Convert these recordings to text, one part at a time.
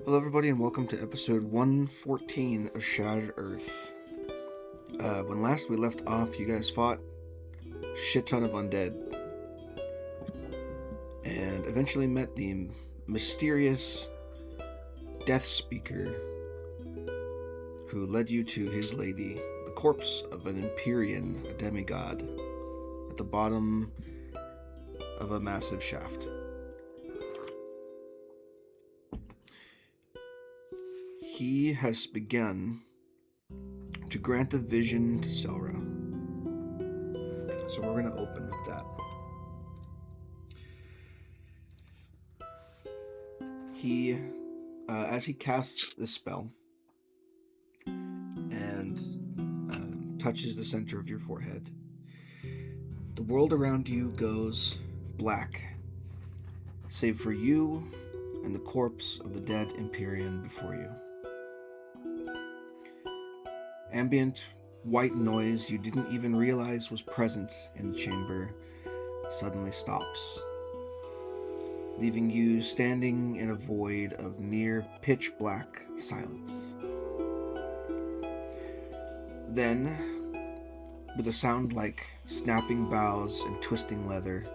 Hello, everybody, and welcome to episode 114 of Shattered Earth. When last we left off, you guys fought a shit ton of undead and eventually met the mysterious Death Speaker who led you to his lady, the corpse of an Empyrean, a demigod, at the bottom of a massive shaft. He has begun to grant a vision to Selra. So we're going to open with that. He, as he casts the spell and touches the center of your forehead, the world around you goes black, save for you and the corpse of the dead Empyrean before you. Ambient white noise you didn't even realize was present in the chamber suddenly stops, leaving you standing in a void of near pitch black silence. Then, with a sound like snapping boughs and twisting leather,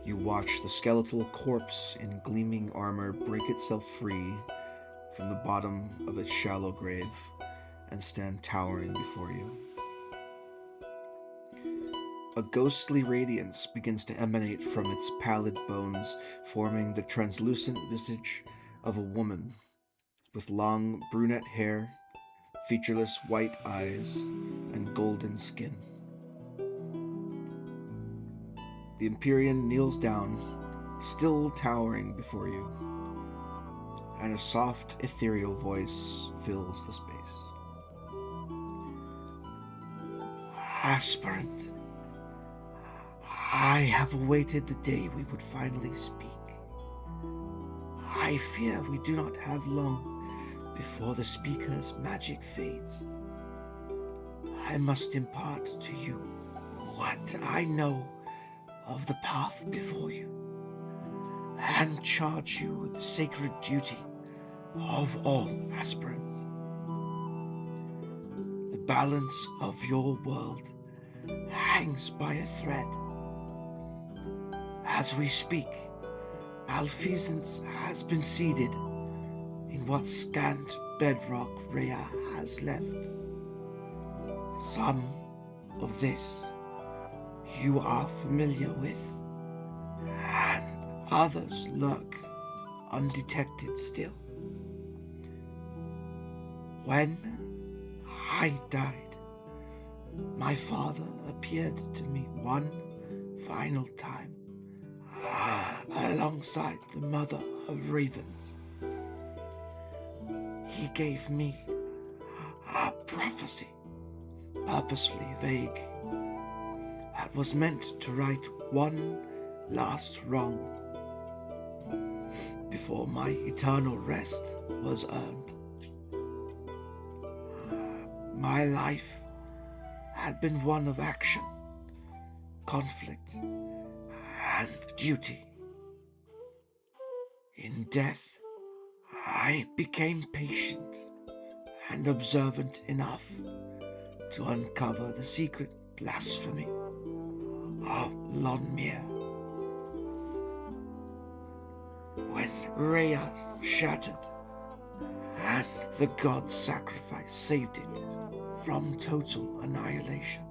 you watch the skeletal corpse in gleaming armor break itself free from the bottom of its shallow grave and stand towering before you. A ghostly radiance begins to emanate from its pallid bones, forming the translucent visage of a woman with long brunette hair, featureless white eyes, and golden skin. The Empyrean kneels down, still towering before you, and a soft, ethereal voice fills the space. Aspirant, I have awaited the day we would finally speak. I fear we do not have long before the speaker's magic fades. I must impart to you what I know of the path before you, and charge you with the sacred duty of all aspirants. The balance of your world hangs by a thread. As we speak, malfeasance has been seeded in what scant bedrock Rhea has left. Some of this you are familiar with, and others lurk undetected still. When I died, my father appeared to me one final time, alongside the mother of ravens. He gave me a prophecy, purposefully vague, that was meant to right one last wrong before my eternal rest was earned. My life had been one of action, conflict, and duty. In death, I became patient and observant enough to uncover the secret blasphemy of Lonmere. When Rhea shattered and the god's sacrifice saved it from total annihilation,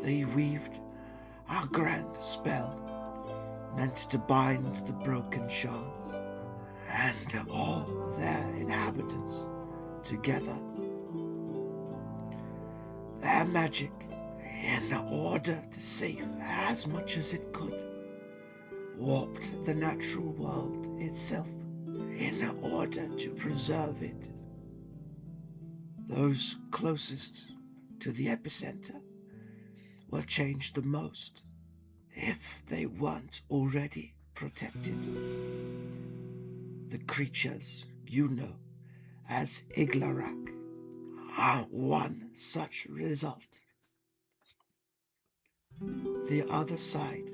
they weaved a grand spell meant to bind the broken shards and all their inhabitants together. Their magic, in order to save as much as it could, warped the natural world itself in order to preserve it. Those closest to the epicenter were changed the most, if they weren't already protected. The creatures you know as Iglarak are one such result. The other side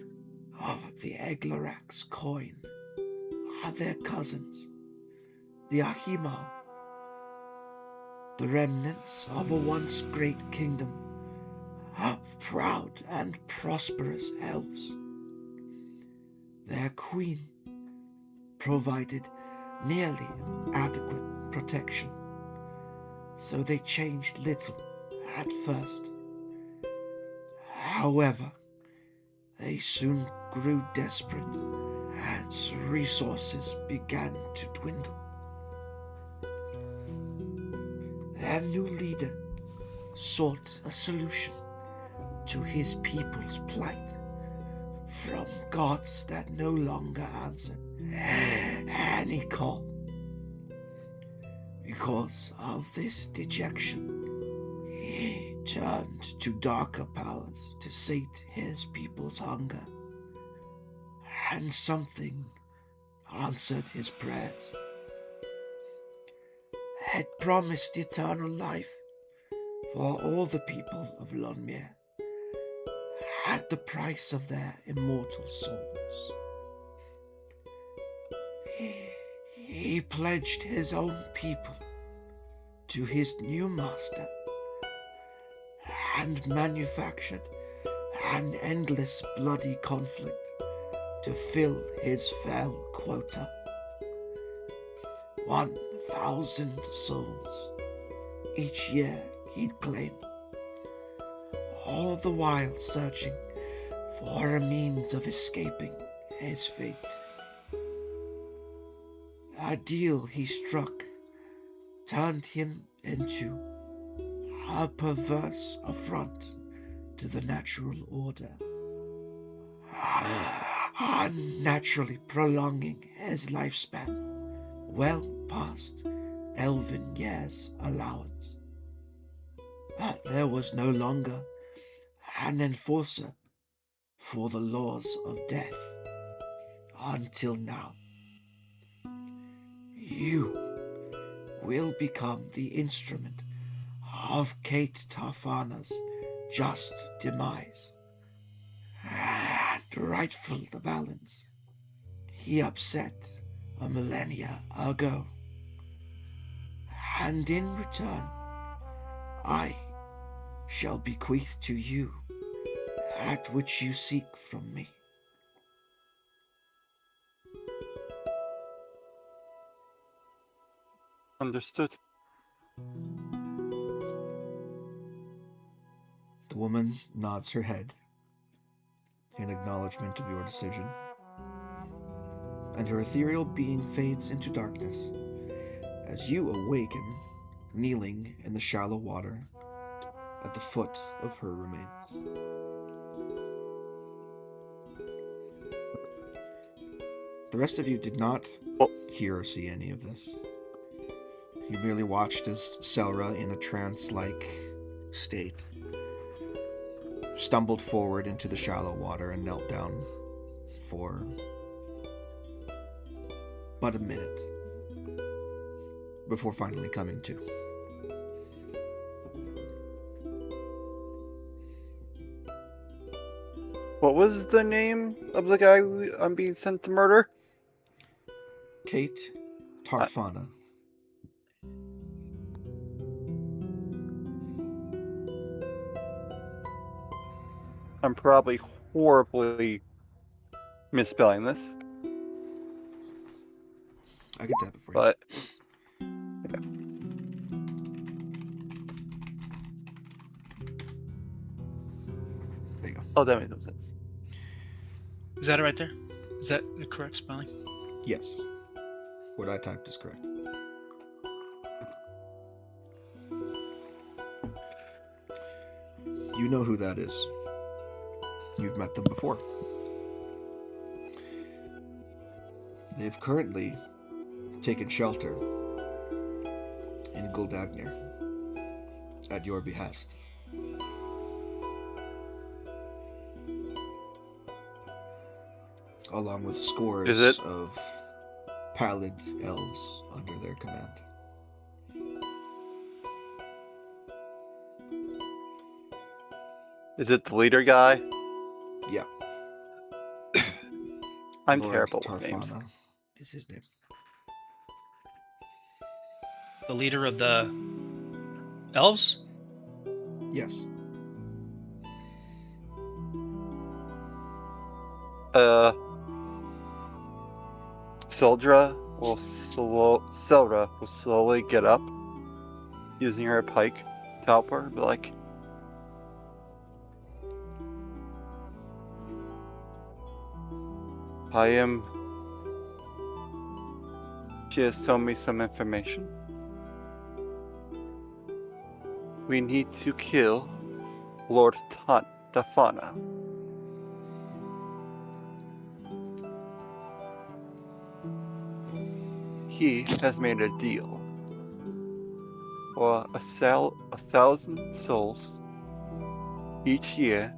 of the Eglarak's coin are their cousins, the Ahimal, the remnants of a once great kingdom of proud and prosperous elves. Their queen provided nearly adequate protection, so they changed little at first. However, they soon grew desperate as resources began to dwindle. Their new leader sought a solution to his people's plight from gods that no longer answered any call. Because of this dejection, he turned to darker powers to sate his people's hunger, and something answered his prayers. It promised eternal life for all the people of Lonmir at the price of their immortal souls. He pledged his own people to his new master and manufactured an endless bloody conflict to fill his fell quota. 1,000 souls each year he'd claim, all the while searching for a means of escaping his fate. A deal he struck turned him into a perverse affront to the natural order, unnaturally prolonging his lifespan well past elven years' allowance. But there was no longer an enforcer for the laws of death until now. You will become the instrument of Kate Tarfana's just demise and rightful balance he upset a millennia ago. And in return, I shall bequeath to you that which you seek from me. Understood. The woman nods her head in acknowledgement of your decision, and her ethereal being fades into darkness as you awaken, kneeling in the shallow water at the foot of her remains. The rest of you did not hear or see any of this. You merely watched as Selra, in a trance-like state, stumbled forward into the shallow water and knelt down for but a minute before finally coming to. What was the name of the guy I'm being sent to murder? Kate Tarfana. I'm probably horribly misspelling this. I can type it for you. But There you go. oh, that made no sense. Is that it right there? Is that the correct spelling? Yes. What I typed is correct. You know who that is. You've met them before. They've currently taken shelter in Guldagnir at your behest. Along with scores of pallid elves under their command. Is it the leader guy? Yeah. I'm Lord terrible Tarfana with names. is his name. The leader of the elves? Yes. Selra will slowly get up, using her pike to help her, be like, She has told me some information. We need to kill Lord Tafana. He has made a deal. For 1,000 souls each year,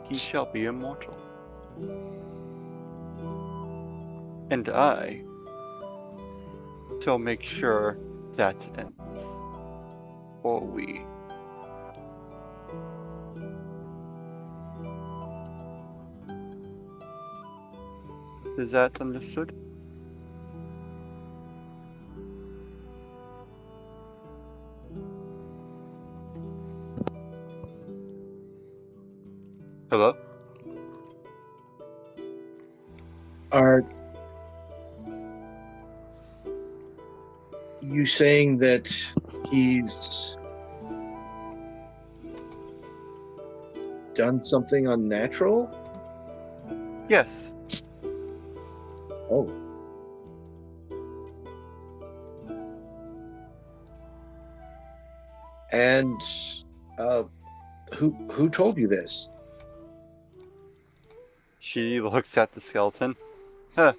he shall be immortal. And I shall make sure that ends. Or we. Is that understood? Hello? Are you saying that he's done something unnatural? Yes. Oh. And who told you this? She looks at the skeleton. Huh.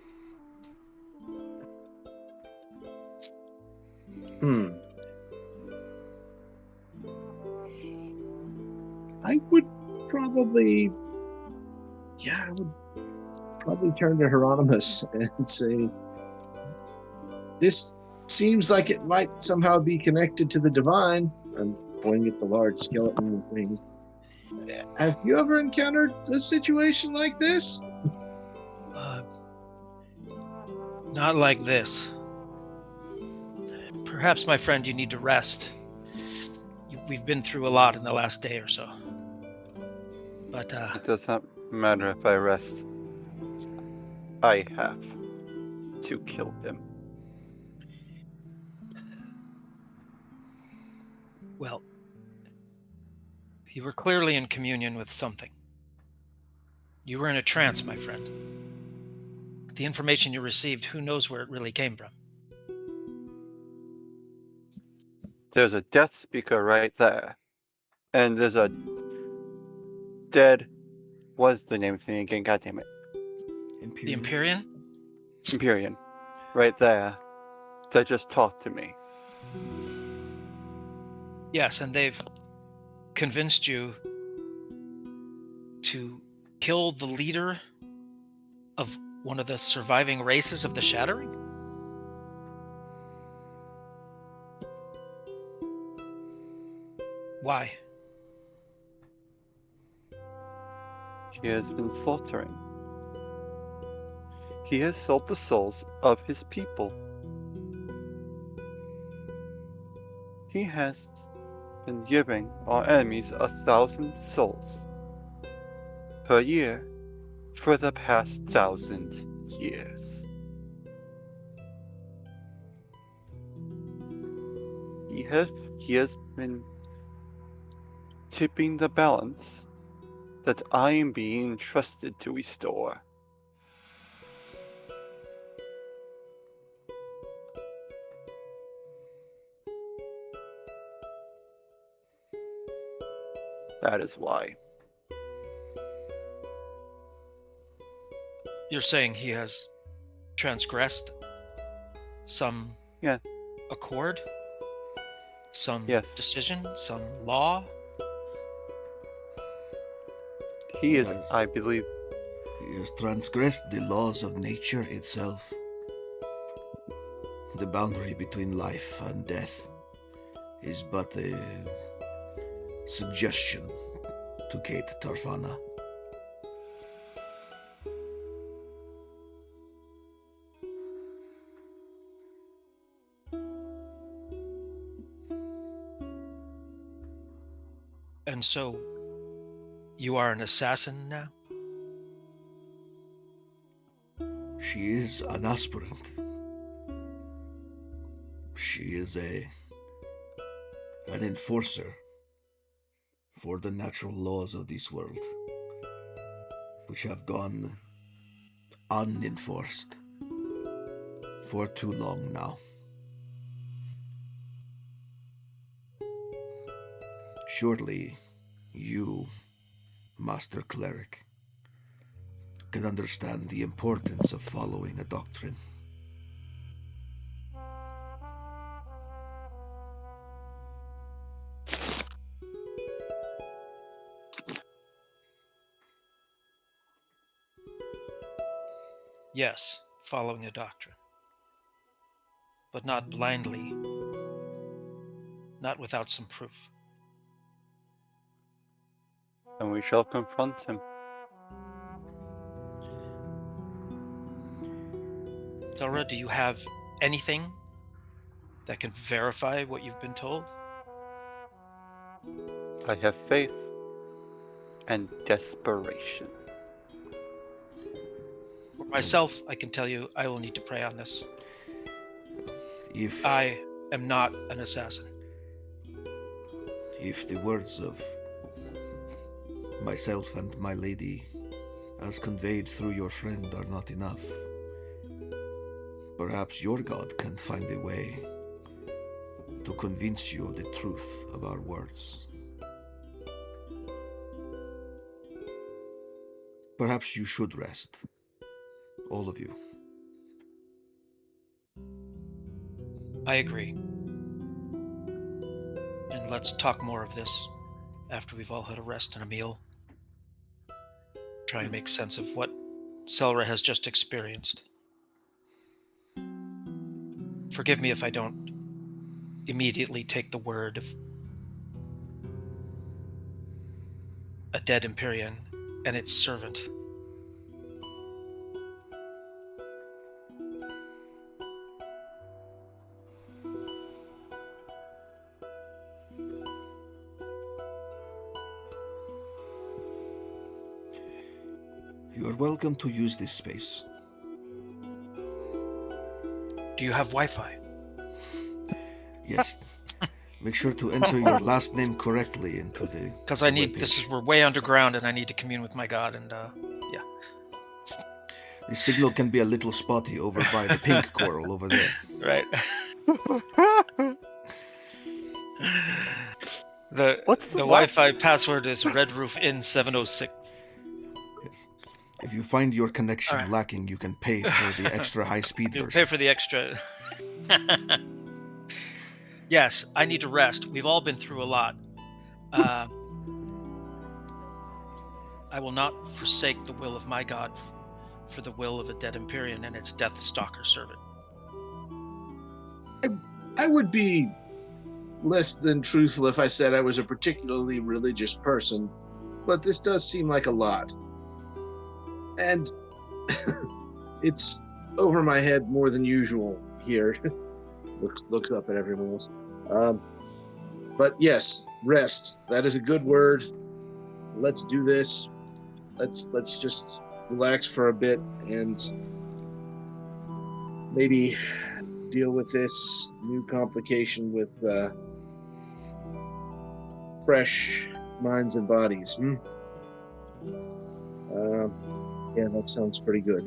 I would probably turn to Hieronymus and say, this seems like it might somehow be connected to the divine. I'm pointing at the large skeleton with wings. Have you ever encountered a situation like this? Not like this. Perhaps, my friend, you need to rest. We've been through a lot in the last day or so. But, It does not matter if I rest. I have to kill him. well, you were clearly in communion with something. You were in a trance, my friend. The information you received, who knows where it really came from? There's a death speaker right there. And there's a dead... What's the name thing again? God damn it. The Empyrean? Empyrean. Right there. That just talked to me. Yes, and they've convinced you to kill the leader of one of the surviving races of the Shattering? Why? He has been slaughtering. He has sold the souls of his people. He has been giving our enemies 1,000 souls per year for the past 1,000 years. He has been tipping the balance that I am being trusted to restore. That is why. You're saying he has transgressed some accord? Some decision? Some law? He is, I believe... He has transgressed the laws of nature itself. The boundary between life and death is but a suggestion to Kate Tarfana. And so, you are an assassin now? She is an aspirant. She is an enforcer for the natural laws of this world, which have gone unenforced for too long now. Surely you, Master Cleric, can understand the importance of following a doctrine. Yes, following a doctrine. But not blindly, not without some proof. And we shall confront him. Selra, do you have anything that can verify what you've been told? I have faith and desperation. For myself, I can tell you I will need to pray on this. If I am not an assassin. If the words of myself and my lady, as conveyed through your friend, are not enough, perhaps your God can find a way to convince you of the truth of our words. Perhaps you should rest, all of you. I agree. And let's talk more of this after we've all had a rest and a meal. Try and make sense of what Selra has just experienced. Forgive me if I don't immediately take the word of a dead Empyrean and its servant. You are welcome to use this space. Do you have Wi-Fi? Yes. Make sure to enter your last name correctly into the. Because I need we're way underground and I need to commune with my God, and yeah. The signal can be a little spotty over by the pink coral over there. Right. The What's what? Wi-Fi password is Red Roof Inn 706. Yes. If you find your connection Alright. lacking, you can pay for the extra high-speed You'll version. pay for the extra. Yes, I need to rest. We've all been through a lot. I will not forsake the will of my God for the will of a dead Empyrean and its Death Stalker servant. I would be less than truthful if I said I was a particularly religious person, but this does seem like a lot. And it's over my head more than usual here. looks up at everyone else. But yes, rest. That is a good word. Let's do this. Let's just relax for a bit and maybe deal with this new complication with fresh minds and bodies. Yeah, that sounds pretty good.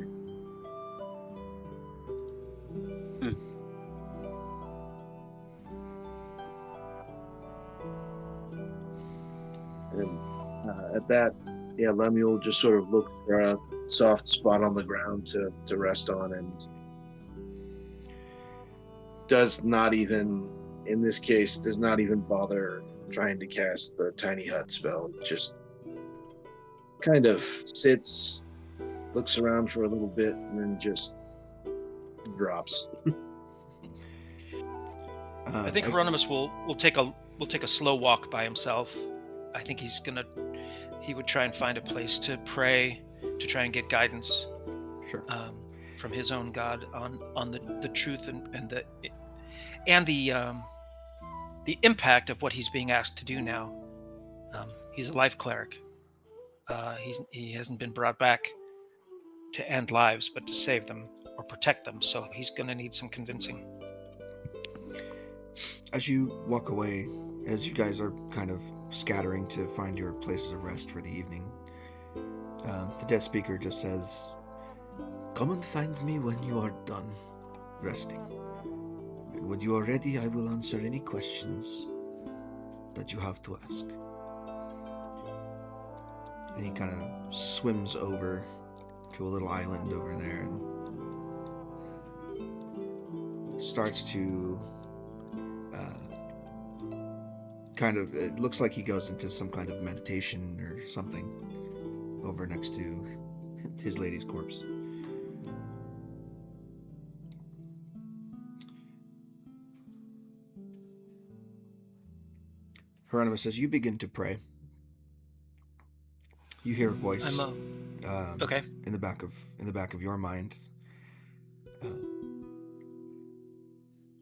And at that, yeah, Lemuel just sort of looked for a soft spot on the ground to rest on, and does not even, in this case, does not even bother trying to cast the tiny hut spell. Just kind of sits, looks around for a little bit, and then just drops. I think Hieronymus will take a slow walk by himself. I think he would try and find a place to pray, to try and get guidance. Sure. From his own God on the truth and the impact of what he's being asked to do now, He's a life cleric. He hasn't been brought back to end lives, but to save them or protect them. So he's going to need some convincing. As you walk away, as you guys are kind of scattering to find your places of rest for the evening, the death speaker just says, "Come and find me when you are done resting. And when you are ready, I will answer any questions that you have to ask." And he kind of swims over to a little island over there and starts to it looks like he goes into some kind of meditation or something over next to his lady's corpse. Hieronymus, as you begin to pray, you hear a voice Okay. in the back of your mind.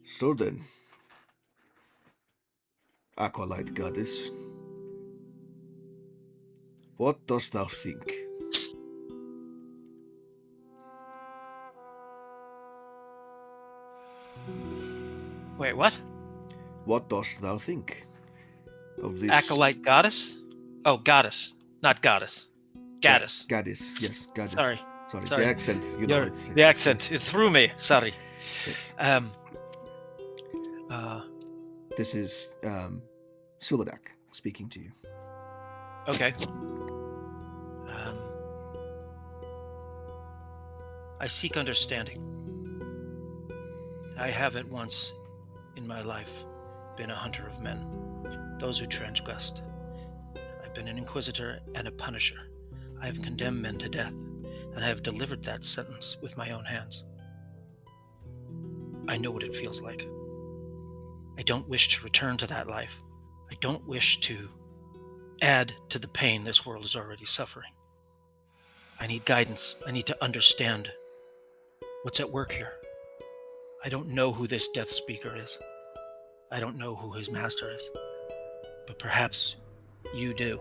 So then, Aqualite Goddess, what dost thou think? Wait, what? What dost thou think of this? Acolyte goddess? Oh, goddess, not goddess. Goddess. Goddess, yes, goddess. Sorry. The accent, The accent, it threw me. Sorry. Yes. This is Suladak speaking to you. Okay. I seek understanding. I have at once in my life been a hunter of men, those who transgressed. I've been an inquisitor and a punisher. I have condemned men to death, and I have delivered that sentence with my own hands. I know what it feels like. I don't wish to return to that life. I don't wish to add to the pain this world is already suffering. I need guidance. I need to understand what's at work here. I don't know who this death speaker is. I don't know who his master is. But perhaps you do.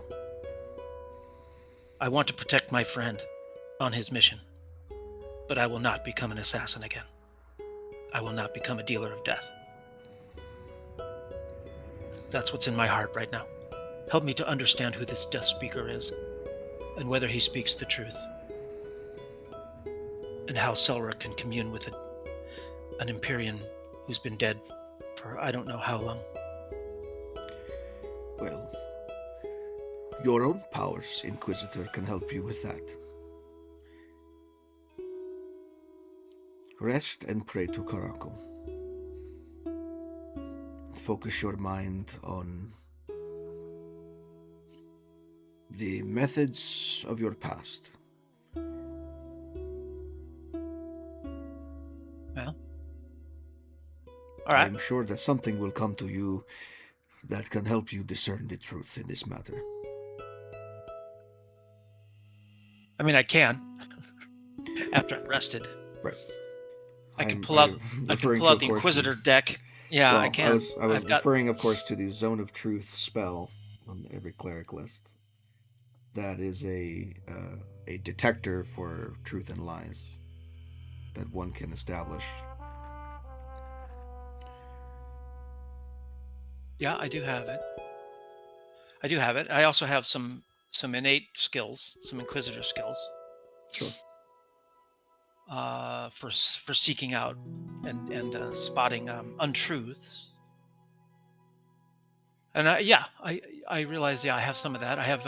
I want to protect my friend on his mission, but I will not become an assassin again. I will not become a dealer of death. That's what's in my heart right now. Help me to understand who this death speaker is, and whether he speaks the truth, and how Selra can commune with an Empyrean who's been dead for I don't know how long. Well, your own powers, Inquisitor, can help you with that. Rest and pray to Karako. Focus your mind on the methods of your past. Well, all right. I'm sure that something will come to you that can help you discern the truth in this matter. I mean, I can. After I'm rested. Right. I can pull out the Inquisitor deck. Yeah, well, I can. I was referring, of course, to the Zone of Truth spell on every cleric list. That is a detector for truth and lies that one can establish. Yeah, I do have it. I also have some innate skills, some Inquisitor skills. Sure. For seeking out and spotting untruths. And I realize, I have some of that. I have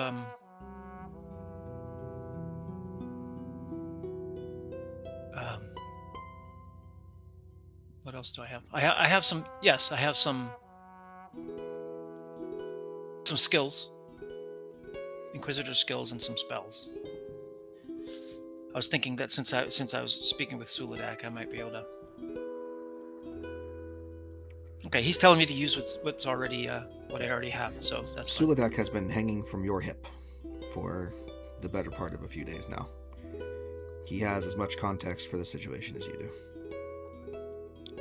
what else do I have? I have some. Yes, I have some skills, Inquisitor skills, and some spells. I was thinking that since I was speaking with Suladak, I might be able to. Okay, he's telling me to use what's already what I already have, so that's fine. Suladak has been hanging from your hip for the better part of a few days now. He has as much context for the situation as you do.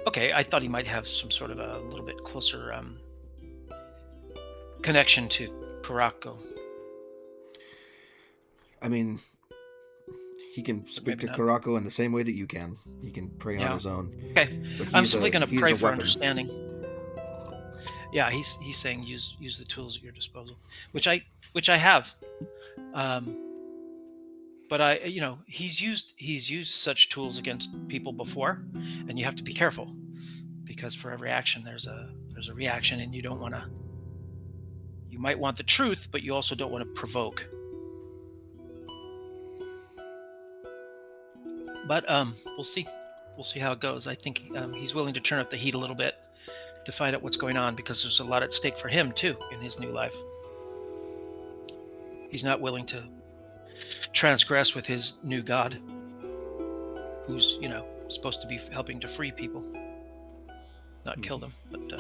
Okay, I thought he might have some sort of a little bit closer connection to Karako? I mean, he can speak maybe to not. Karako in the same way that you can. He can pray on Yeah. his own. Okay. But I'm simply going to he's pray a for weapon. understanding. Yeah, he's saying use the tools at your disposal, which I have. But he's used such tools against people before, and you have to be careful because for every action there's a reaction, and you might want the truth, but you also don't want to provoke. But we'll see how it goes. I think he's willing to turn up the heat a little bit to find out what's going on, because there's a lot at stake for him too in his new life. He's not willing to transgress with his new god, who's supposed to be helping to free people, not kill them. But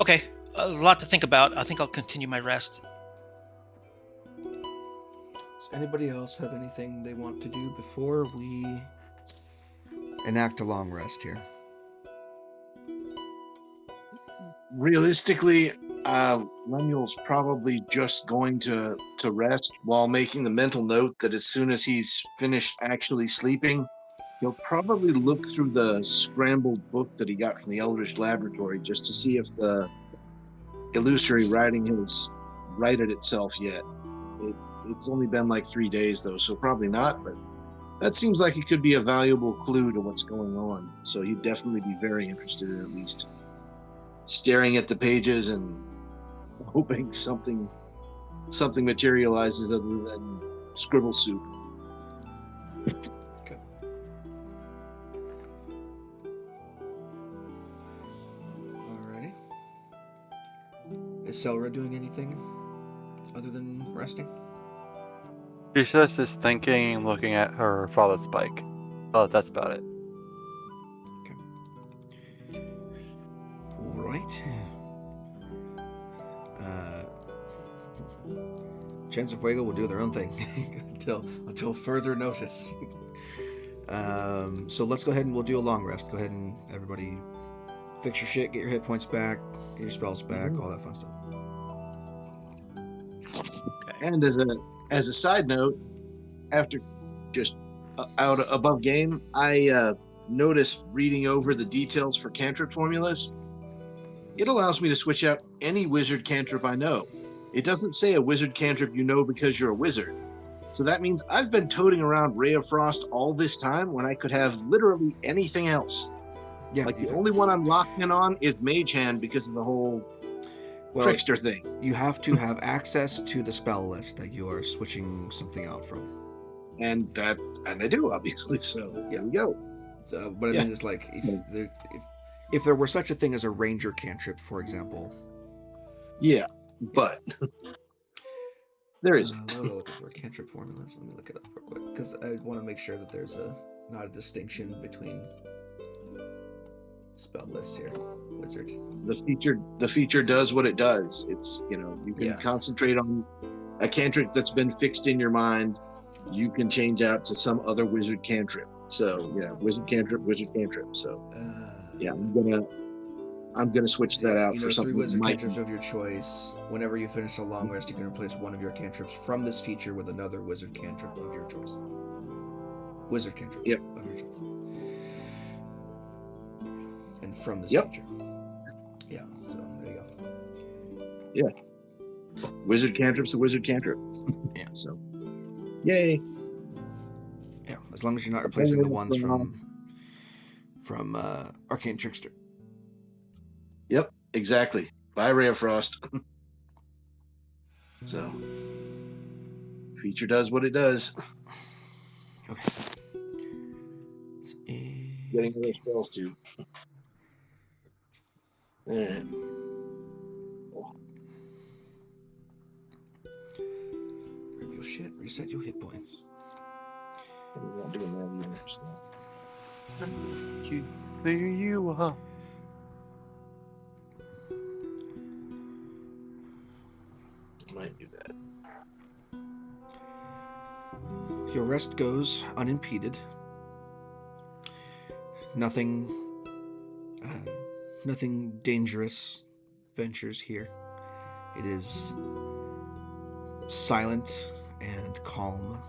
okay, a lot to think about. I think I'll continue my rest. Does anybody else have anything they want to do before we enact a long rest here? Realistically, Lemuel's probably just going to rest while making the mental note that as soon as he's finished actually sleeping, he'll probably look through the scrambled book that he got from the Eldritch Laboratory just to see if the illusory writing has righted itself yet. It's only been like 3 days, though, so probably not, but that seems like it could be a valuable clue to what's going on. So he'd definitely be very interested in at least staring at the pages and hoping something materializes other than scribble soup. Okay. Alrighty. Is Selra doing anything other than resting? She's just is thinking and looking at her father's bike. Oh, that's about it. All right. Chance of Fuego will do their own thing until further notice. So let's go ahead and we'll do a long rest. Go ahead and everybody fix your shit, get your hit points back, get your spells back, all that fun stuff. Okay. And as a side note, after just out above game, I noticed reading over the details for cantrip formulas. It allows me to switch out any wizard cantrip I know. It doesn't say a wizard cantrip you know because you're a wizard. So that means I've been toting around Ray of Frost all this time when I could have literally anything else. Yeah, Like the only one I'm locked in on is Mage Hand because of the whole trickster thing. You have to have access to the spell list that you are switching something out from. And I do, obviously, so there we go. So, but I mean, it's like, if there were such a thing as a ranger cantrip, for example. Yeah, but there is. What am I looking for? Cantrip formulas. Let me look it up real quick, because I want to make sure that there's not a distinction between spell lists here. Wizard. The feature does what it does. It's, you can concentrate on a cantrip that's been fixed in your mind. You can change out to some other wizard cantrip. So wizard cantrip. So I'm gonna switch that out for something. 3 wizard cantrips of your choice. Whenever you finish a long rest, you can replace one of your cantrips from this feature with another wizard cantrip of your choice. Wizard cantrip of your choice. And from this feature. Yeah, so there you go. Yeah. Wizard cantrip's a wizard cantrip. Yeah. So yay. Yeah, as long as you're not replacing the ones from Arcane Trickster. Yep, exactly. By Ray of Frost. So feature does what it does. Okay. Getting those spells too. Alright. Grab your shit, reset your hit points. There you are. Might do that. Your rest goes unimpeded. Nothing dangerous ventures here. It is silent and calm.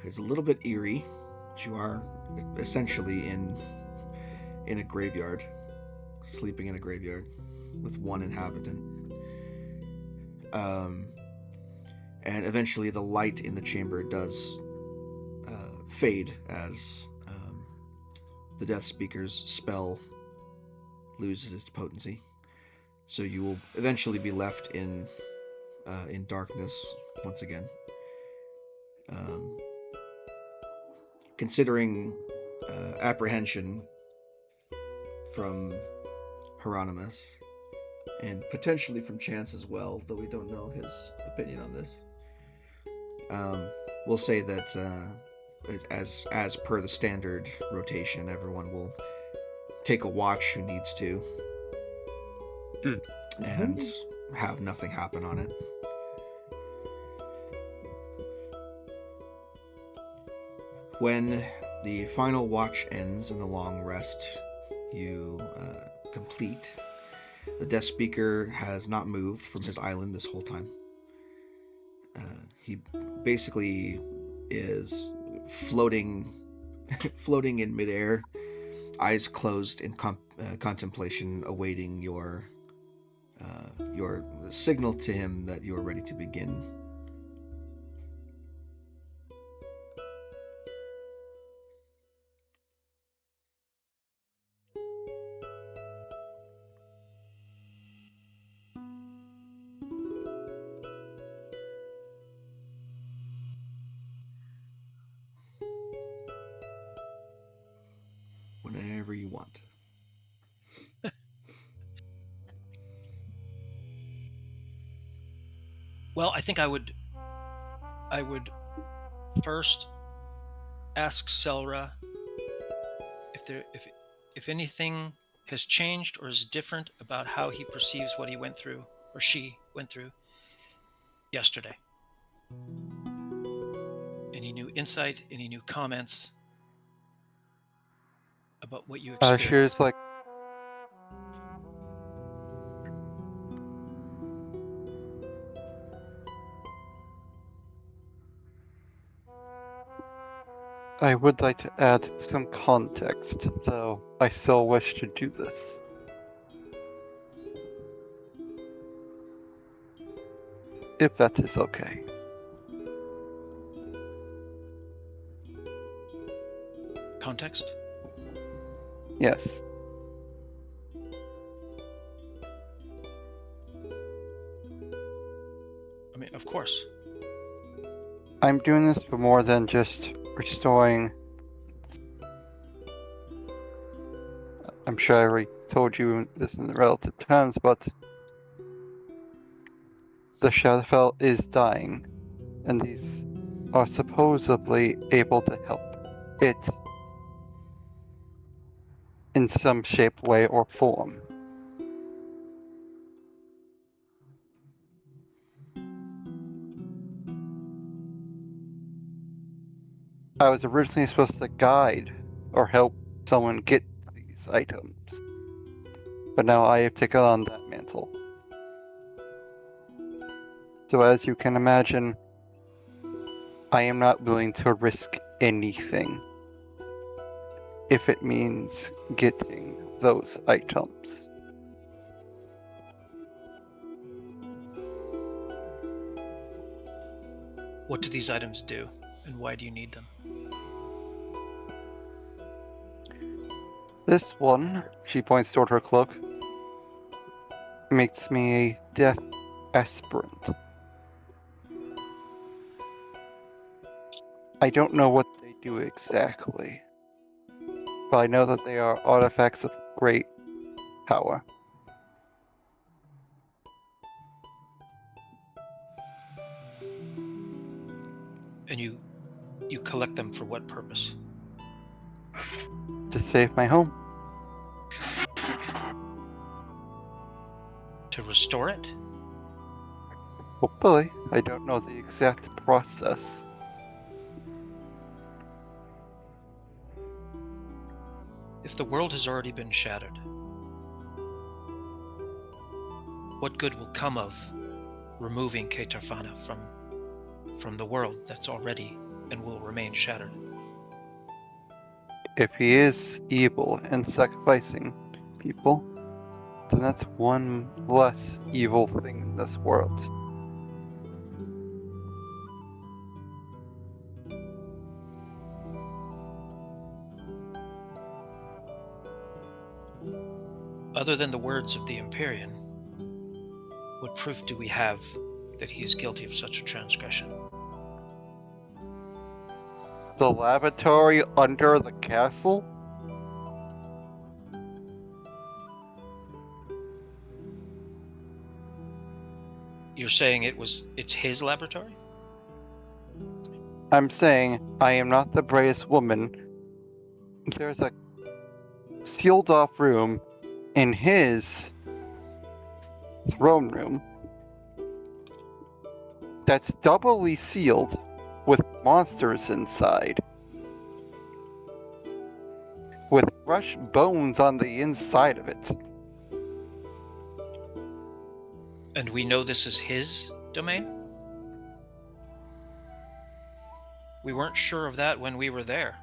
It's a little bit eerie. You are essentially in a graveyard, sleeping in a graveyard with one inhabitant. And eventually the light in the chamber does fade as the Death Speaker's spell loses its potency. So you will eventually be left in darkness once again. Considering apprehension from Hieronymus, and potentially from Chance as well, though we don't know his opinion on this, we'll say that as per the standard rotation, everyone will take a watch who needs to, and have nothing happen on it. When the final watch ends and the long rest you complete, the Death Speaker has not moved from his island this whole time. He basically is floating in midair, eyes closed in contemplation, awaiting your signal to him that you are ready to begin. Whenever you want. Well, I think I would first ask Selra if anything has changed or is different about how he perceives what he went through, or she went through yesterday. Any new insight, any new comments about what you experienced? She was like, I would like to add some context, though I still wish to do this. If that is okay. Context? Yes. I mean, of course. I'm doing this for more than just restoring. I'm sure I already told you this in relative terms, but the Shadowfell is dying, and these are supposedly able to help it in some shape, way, or form. I was originally supposed to guide or help someone get these items, but now I have taken on that mantle. So as you can imagine, I am not willing to risk anything if it means getting those items. What do these items do, and why do you need them? This one, she points toward her cloak, makes me a death aspirant. I don't know what they do exactly, but I know that they are artifacts of great power. And you collect them for what purpose? To save my home. To restore it? Hopefully, I don't know the exact process. If the world has already been shattered, What good will come of removing Ketarfana from the world that's already and will remain shattered? If he is evil and sacrificing people, then that's one less evil thing in this world. Other than the words of the Empyrean, what proof do we have that he is guilty of such a transgression? The laboratory under the castle? You're saying it's his laboratory? I'm saying I am not the brightest woman. There's a sealed off room in his throne room that's doubly sealed with monsters inside, with fresh bones on the inside of it. And we know this is his domain? We weren't sure of that when we were there.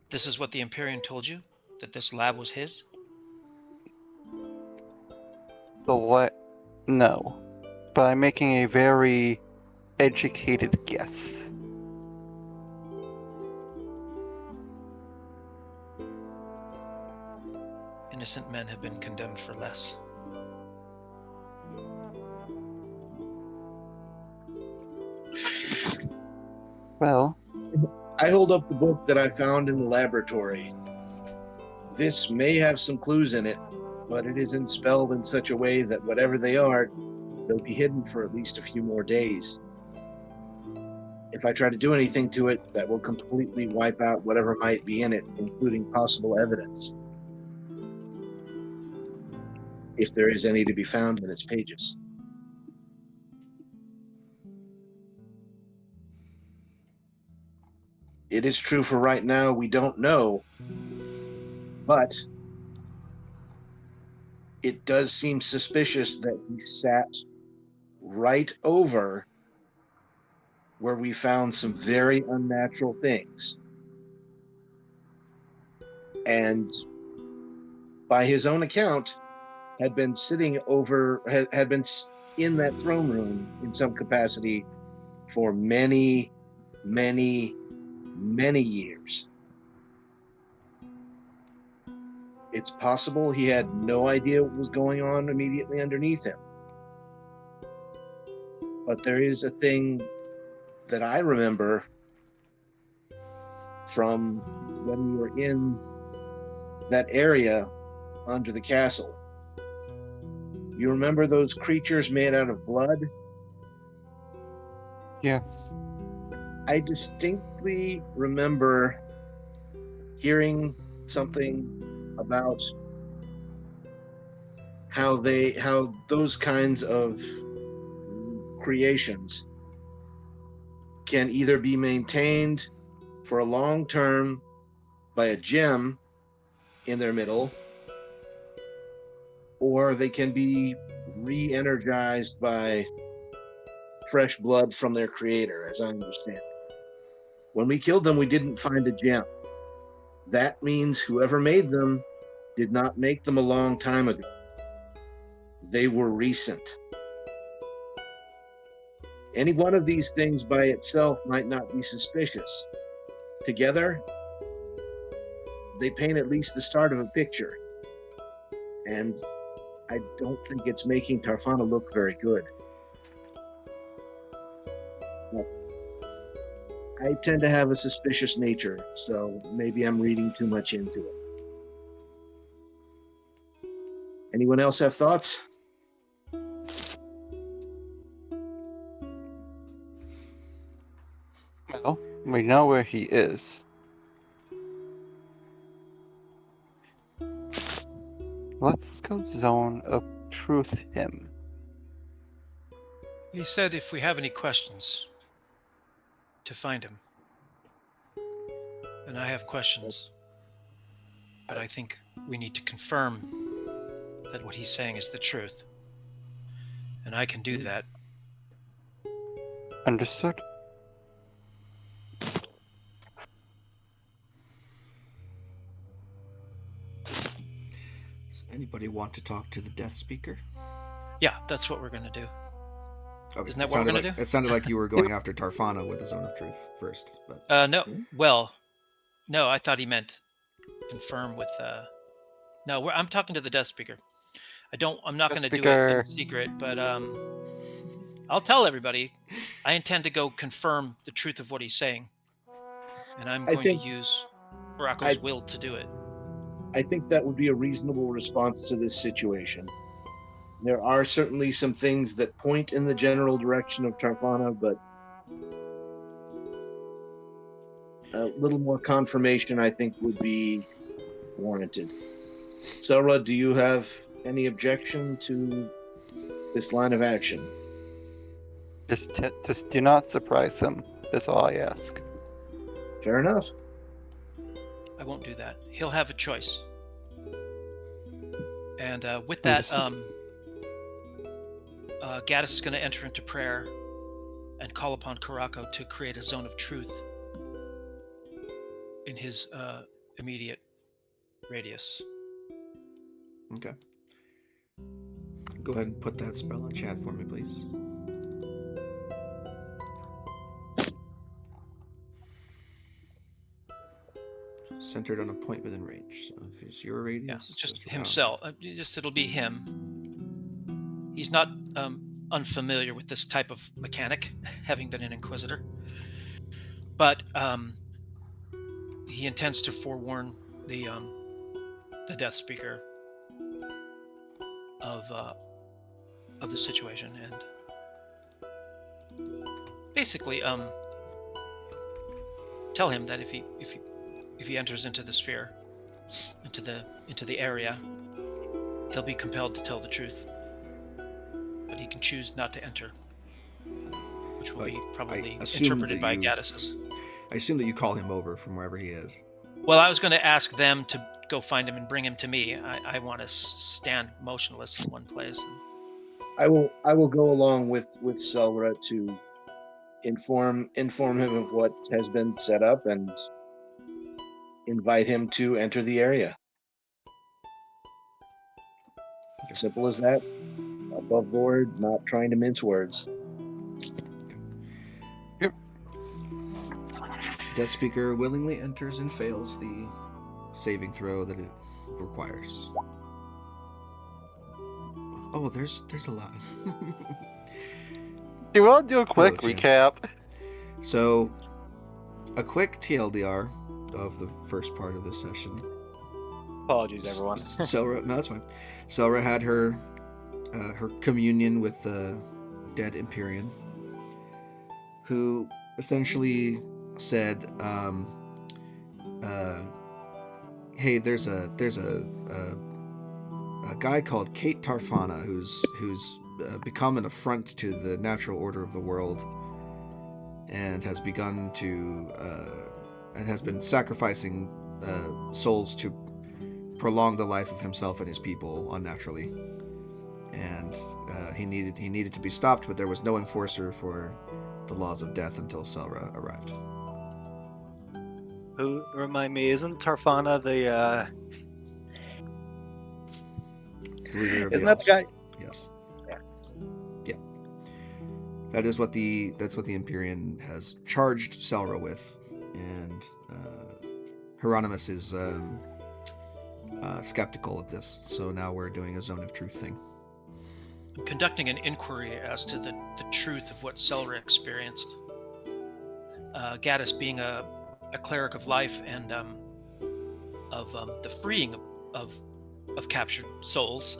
This is what the Empyrean told you? That this lab was his? No. But I'm making a very educated guess. Innocent men have been condemned for less. Well, I hold up the book that I found in the laboratory. This may have some clues in it, but it isn't spelled in such a way that whatever they are, they'll be hidden for at least a few more days. If I try to do anything to it, that will completely wipe out whatever might be in it, including possible evidence, if there is any to be found in its pages. It is true for right now, we don't know, but it does seem suspicious that he sat right over where we found some very unnatural things. And by his own account, had been sitting over, had been in that throne room in some capacity for many, many, many years. It's possible he had no idea what was going on immediately underneath him. But there is a thing that I remember from when we were in that area under the castle. You remember those creatures made out of blood? yes. I distinctly remember hearing something about how those kinds of creations can either be maintained for a long term by a gem in their middle, or they can be re-energized by fresh blood from their creator, as I understand it. When we killed them, we didn't find a gem. That means whoever made them did not make them a long time ago. They were recent. Any one of these things by itself might not be suspicious. Together, they paint at least the start of a picture. And I don't think it's making Tarfana look very good. But I tend to have a suspicious nature, so maybe I'm reading too much into it. Anyone else have thoughts? Well, we know where he is. Let's go zone of truth him. He said if we have any questions, to find him. And I have questions, but I think we need to confirm that what he's saying is the truth. And I can do that. Understood. Does anybody want to talk to the Death Speaker? Yeah, that's what we're going to do. Okay. Isn't that what we're going to do? It sounded like you were going after Tarfana with the Zone of Truth first. But No. Well, no, I thought he meant confirm with... No, I'm talking to the Death Speaker. I'm not going to do it in secret, but I'll tell everybody. I intend to go confirm the truth of what he's saying. And I'm going to use Baracco's will to do it. I think that would be a reasonable response to this situation. There are certainly some things that point in the general direction of Tarfana, but a little more confirmation, I think, would be warranted. Selra, do you have any objection to this line of action? Just do not surprise him. That's all I ask. Fair enough. I won't do that. He'll have a choice. And with that, Gaddis is going to enter into prayer and call upon Baracco to create a zone of truth in his immediate radius. okay. Go ahead and put that spell in chat for me, please. Centered on a point within range. So if it's your radius, just himself. It'll be him. He's not unfamiliar with this type of mechanic, having been an Inquisitor. But he intends to forewarn the Death Speaker of the situation, and basically tell him that if he enters into the sphere, into the area, he'll be compelled to tell the truth. But he can choose not to enter, which will be probably interpreted by Gaddis. I assume that you call him over from wherever he is. Well, I was going to ask them to go find him and bring him to me. I want to stand motionless in one place. I will go along with Selra to inform him of what has been set up and invite him to enter the area. Simple as that. Above board, not trying to mince words. Yep. Death Speaker willingly enters and fails the saving throw that it requires. Oh, there's a lot. You want to do a quick recap? So, a quick TLDR of the first part of this session. Apologies, everyone. Selra, no, that's fine. Selra had her communion with the dead Empyrean, who essentially said, "Hey, there's a guy called Kate Tarfana who's become an affront to the natural order of the world, and has begun to and has been sacrificing souls to prolong the life of himself and his people unnaturally. And he needed to be stopped, but there was no enforcer for the laws of death until Selra arrived." Who, remind me, isn't Tarfana the isn't that the guy? Yes. Yeah. Yeah. That's what the Empyrean has charged Selra with, and Hieronymus is skeptical of this. So now we're doing a Zone of Truth thing. I'm conducting an inquiry as to the truth of what Selra experienced. Gaddis being a cleric of life and of the freeing of captured souls,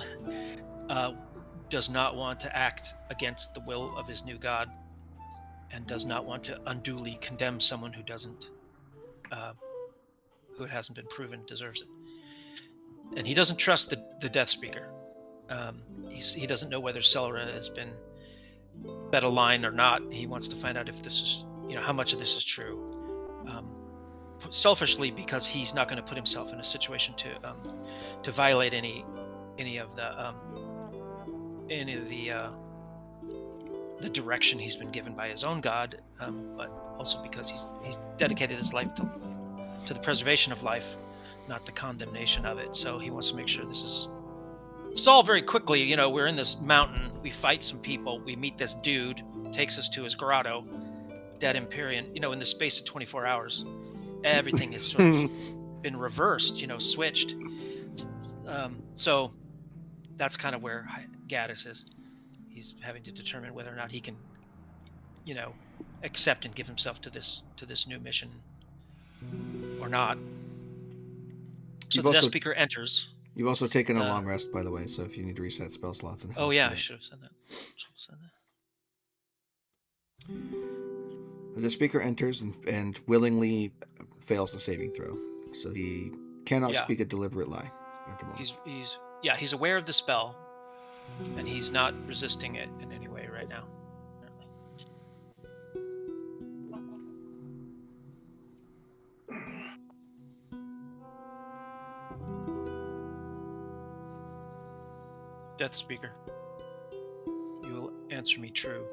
does not want to act against the will of his new god, and does not want to unduly condemn someone who it hasn't been proven deserves it. And he doesn't trust the Death Speaker. He doesn't know whether Selra has been fed a line or not. He wants to find out if this is, how much of this is true. Selfishly, because he's not going to put himself in a situation to violate any any of the direction he's been given by his own God, but also because he's dedicated his life to the preservation of life, not the condemnation of it. So he wants to make sure this is solved very quickly. You know, we're in this mountain, we fight some people, we meet this dude, takes us to his grotto, dead Empyrean. You know, in the space of 24 hours, everything has sort of been reversed, you know, switched. So that's kind of where Gaddis is. He's having to determine whether or not he can, you know, accept and give himself to this new mission or not. So the death speaker enters. You've also taken a long rest, by the way, so if you need to reset spell slots and health. Oh yeah, I should have said that. The speaker enters and willingly fails the saving throw, so he cannot speak a deliberate lie at the moment. He's aware of the spell, and he's not resisting it in any way right now. Apparently. Death Speaker, you will answer me true.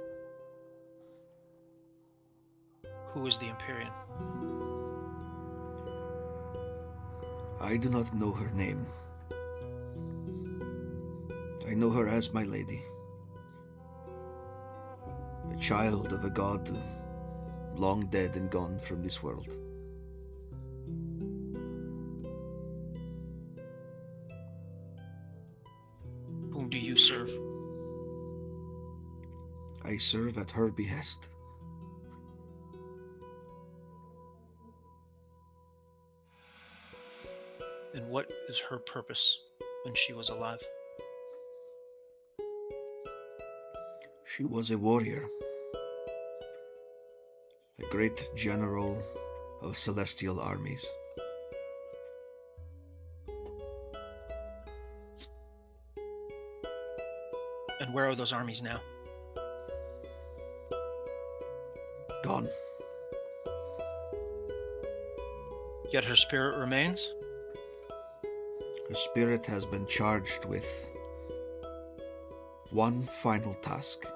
Who is the Empyrean? I do not know her name. I know her as my lady. A child of a god long dead and gone from this world. Whom do you serve? I serve at her behest. And what is her purpose when she was alive? She was a warrior, a great general of celestial armies. And where are those armies now? Gone. Yet her spirit remains? Her spirit has been charged with one final task,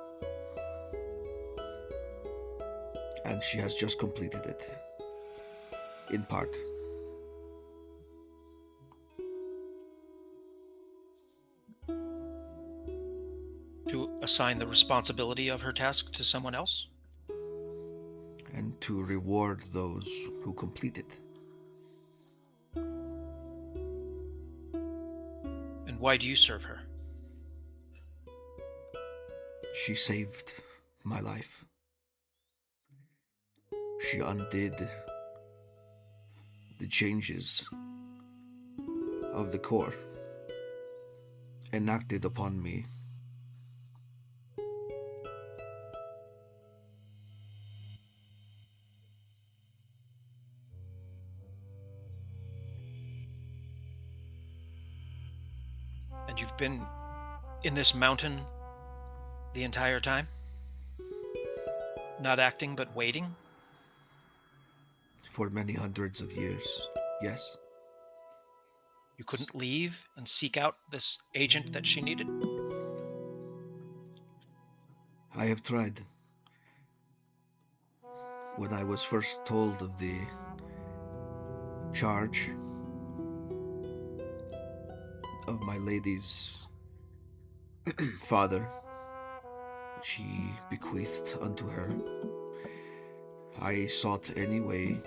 and she has just completed it, in part. To assign the responsibility of her task to someone else? And to reward those who complete it. And why do you serve her? She saved my life. She undid the changes of the core enacted upon me. And you've been in this mountain the entire time? Not acting, but waiting? For many hundreds of years, yes. You couldn't leave and seek out this agent that she needed? I have tried. When I was first told of the charge of my lady's father, which he bequeathed unto her, I sought any way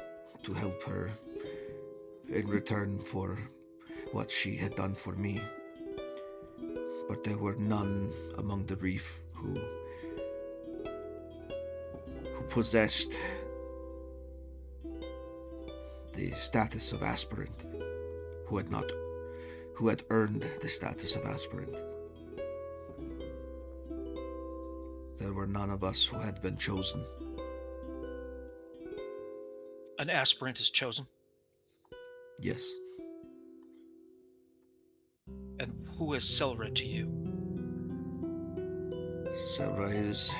to help her in return for what she had done for me. But there were none among the reef who possessed the status of aspirant, who had earned the status of aspirant. There were none of us who had been chosen. An aspirant is chosen? Yes. And who is Selra to you? Selra is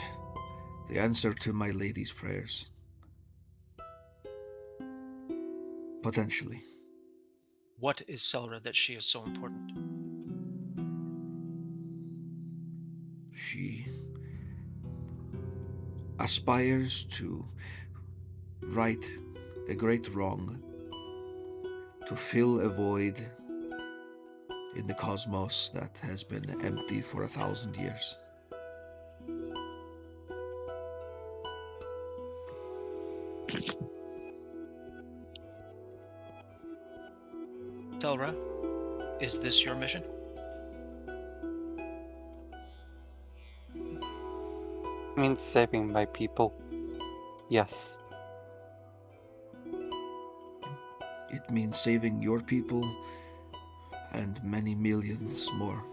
the answer to my lady's prayers. Potentially. What is Selra that she is so important? aspires to right a great wrong, to fill a void in the cosmos that has been empty for 1,000 years. Selra, is this your mission? Means saving my people. Yes. It means saving your people and many millions more.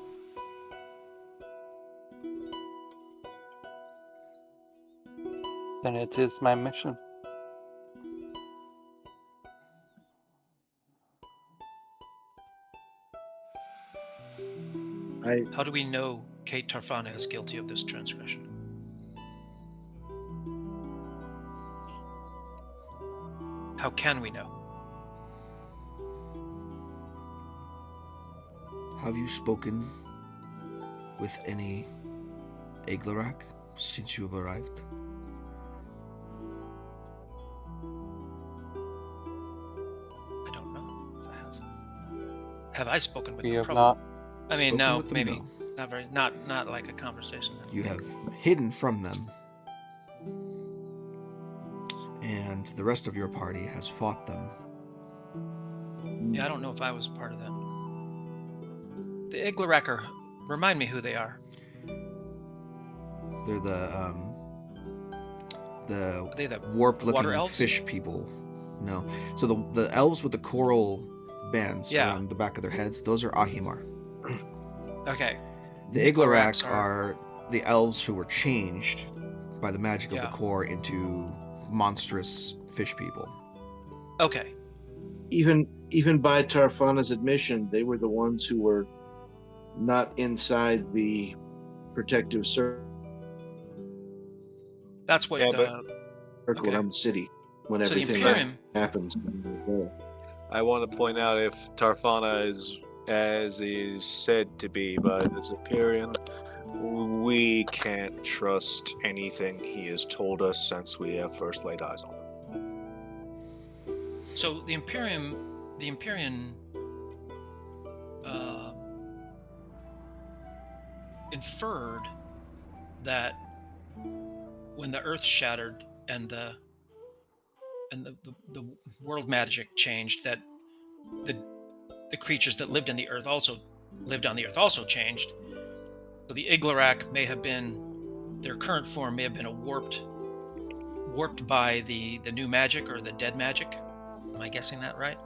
Then it is my mission. How do we know Kate Tarfana is guilty of this transgression? How can we know? Have you spoken with any Eglarak since you've arrived? I don't know if I have. Have I spoken with We them? have Probably. not. I mean, Spoken no, with them? maybe No. not very, not like a conversation. You have hidden from them, and the rest of your party has fought them. Yeah, I don't know if I was part of that. The Iglarak remind me who they are. They're Are they the warped-looking water elves? fish people. No, so the elves with the coral bands Yeah. around the back of their heads, those are Ahimar. Okay. The Iglaraks Iglarak are the elves who were changed by the magic of Yeah. the core into monstrous fish people. Okay. Even by Tarfana's admission, they were the ones who were not inside the protective circle That's what. Yeah, but- Okay. around the city when So the everything Imperium. happens. I want to point out if Tarfana is as is said to be by the Superior, we can't trust anything he has told us since we have first laid eyes on him. So the Imperium inferred that when the Earth shattered and the world magic changed, that the creatures that lived on the Earth also changed. So the Iglarak may have been, their current form may have been warped by the new magic or the dead magic. Am I guessing that right?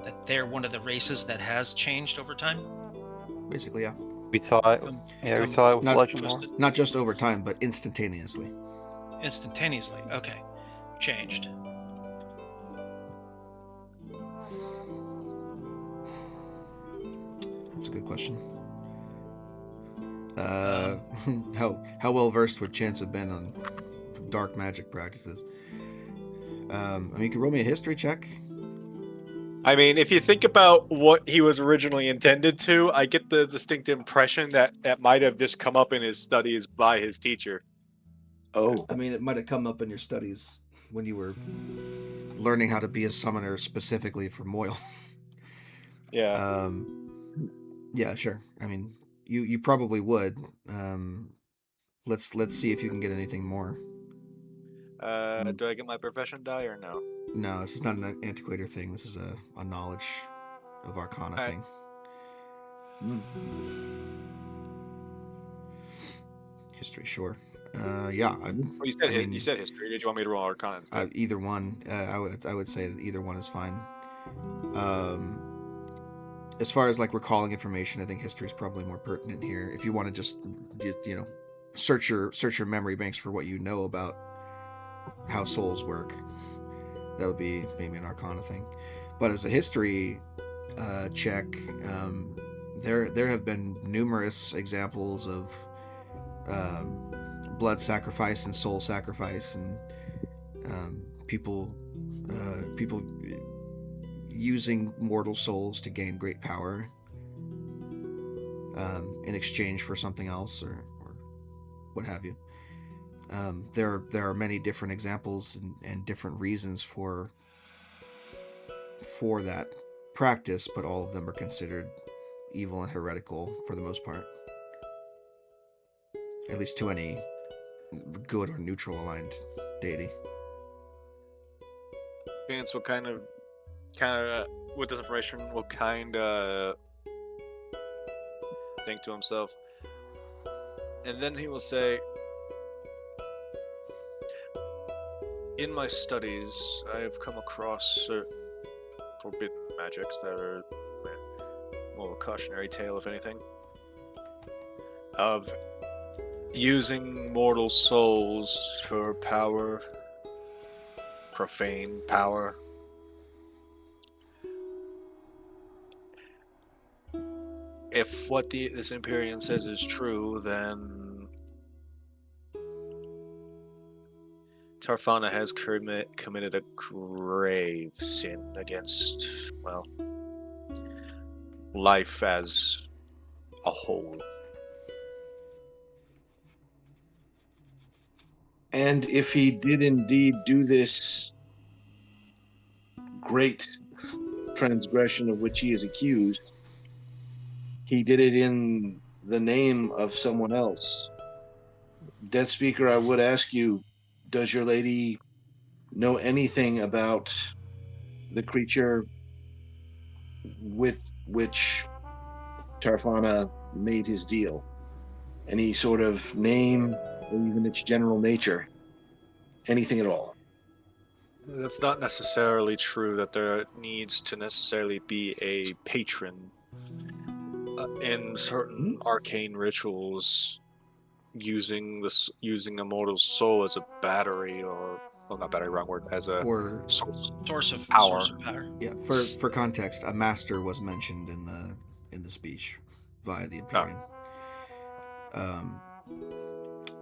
That they're one of the races that has changed over time? Basically, yeah. We saw it. Come- Yeah, we come saw it with not Legend War. twisted. Not just over time, but instantaneously. Instantaneously. Okay. Changed. That's a good question. How well versed would Chance have been on dark magic practices? I mean, you can roll me a history check. I mean, if you think about what he was originally intended to, I get the distinct impression that that might have just come up in his studies by his teacher. Oh, I mean, it might have come up in your studies when you were learning how to be a summoner specifically for Moyle. Yeah. Yeah, sure. I mean, you probably would. Let's see if you can get anything more. Do I get my profession die or no? No, this is not an antiquator thing. This is a knowledge of Arcana Alright. thing. History, sure. Yeah. Well, you said history. Did you want me to roll Arcana instead? Either one. I would say that either one is fine. As far as like recalling information, I think history is probably more pertinent here. If you want to just search your memory banks for what you know about how souls work, that would be maybe an Arcana thing. But as a history check, there have been numerous examples of blood sacrifice and soul sacrifice, and people using mortal souls to gain great power in exchange for something else or what have you. There are many different examples and different reasons for that practice, but all of them are considered evil and heretical for the most part. At least to any good or neutral aligned deity. Vance will kind of, with this information, will kind of think to himself, and then he will say, in my studies, I have come across certain forbidden magics that are more of a cautionary tale, if anything, of using mortal souls for power, profane power. If what this Empyrean says is true, then Tarfana has committed a grave sin against, well, life as a whole. And if he did indeed do this great transgression of which he is accused, he did it in the name of someone else. Death Speaker, I would ask you, does your lady know anything about the creature with which Tarfana made his deal? Any sort of name or even its general nature? Anything at all? That's not necessarily true that there needs to necessarily be a patron in certain arcane rituals. Using a mortal's soul as a battery, or well, not battery, wrong word, as a source of power. Yeah, for context, a master was mentioned in the speech via the Empyrean.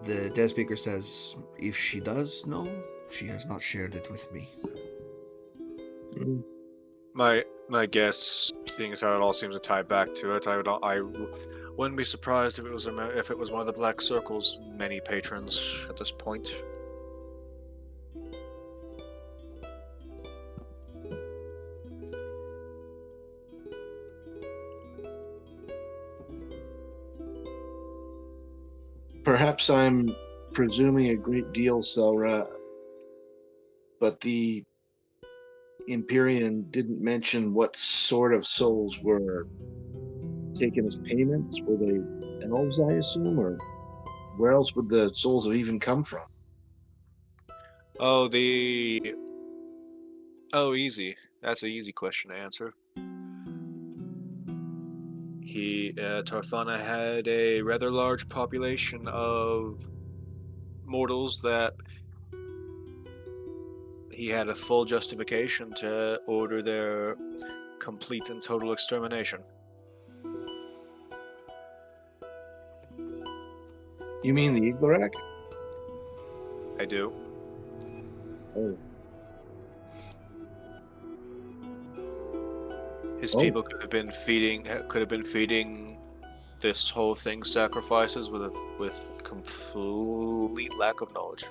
The Dead Speaker says, if she does know, she has not shared it with me. My guess, being as how it all seems to tie back to it, I wouldn't be surprised if it was one of the Black Circle's many patrons at this point. Perhaps I'm presuming a great deal, Selra, but the Empyrean didn't mention what sort of souls were taken as payments. Were they elves, I assume, or where else would the souls have even come from? Easy. That's an easy question to answer. Tarfana had a rather large population of mortals that he had a full justification to order their complete and total extermination. You mean the Iglorak? I do. Oh. His people could have been feeding this whole thing sacrifices with complete lack of knowledge.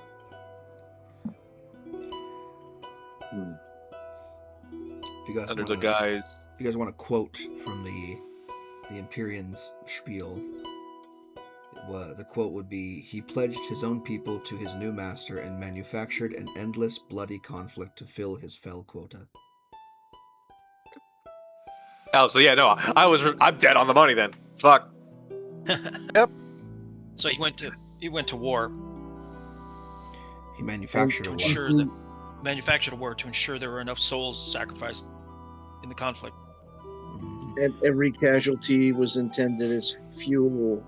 If you guys want a quote from the Empyrean's spiel, the quote would be, he pledged his own people to his new master and manufactured an endless bloody conflict to fill his fell quota. Oh, so yeah, no, I'm dead on the money then. Fuck. Yep. So he went to war. He manufactured a war to ensure there were enough souls sacrificed in the conflict. And every casualty was intended as fuel.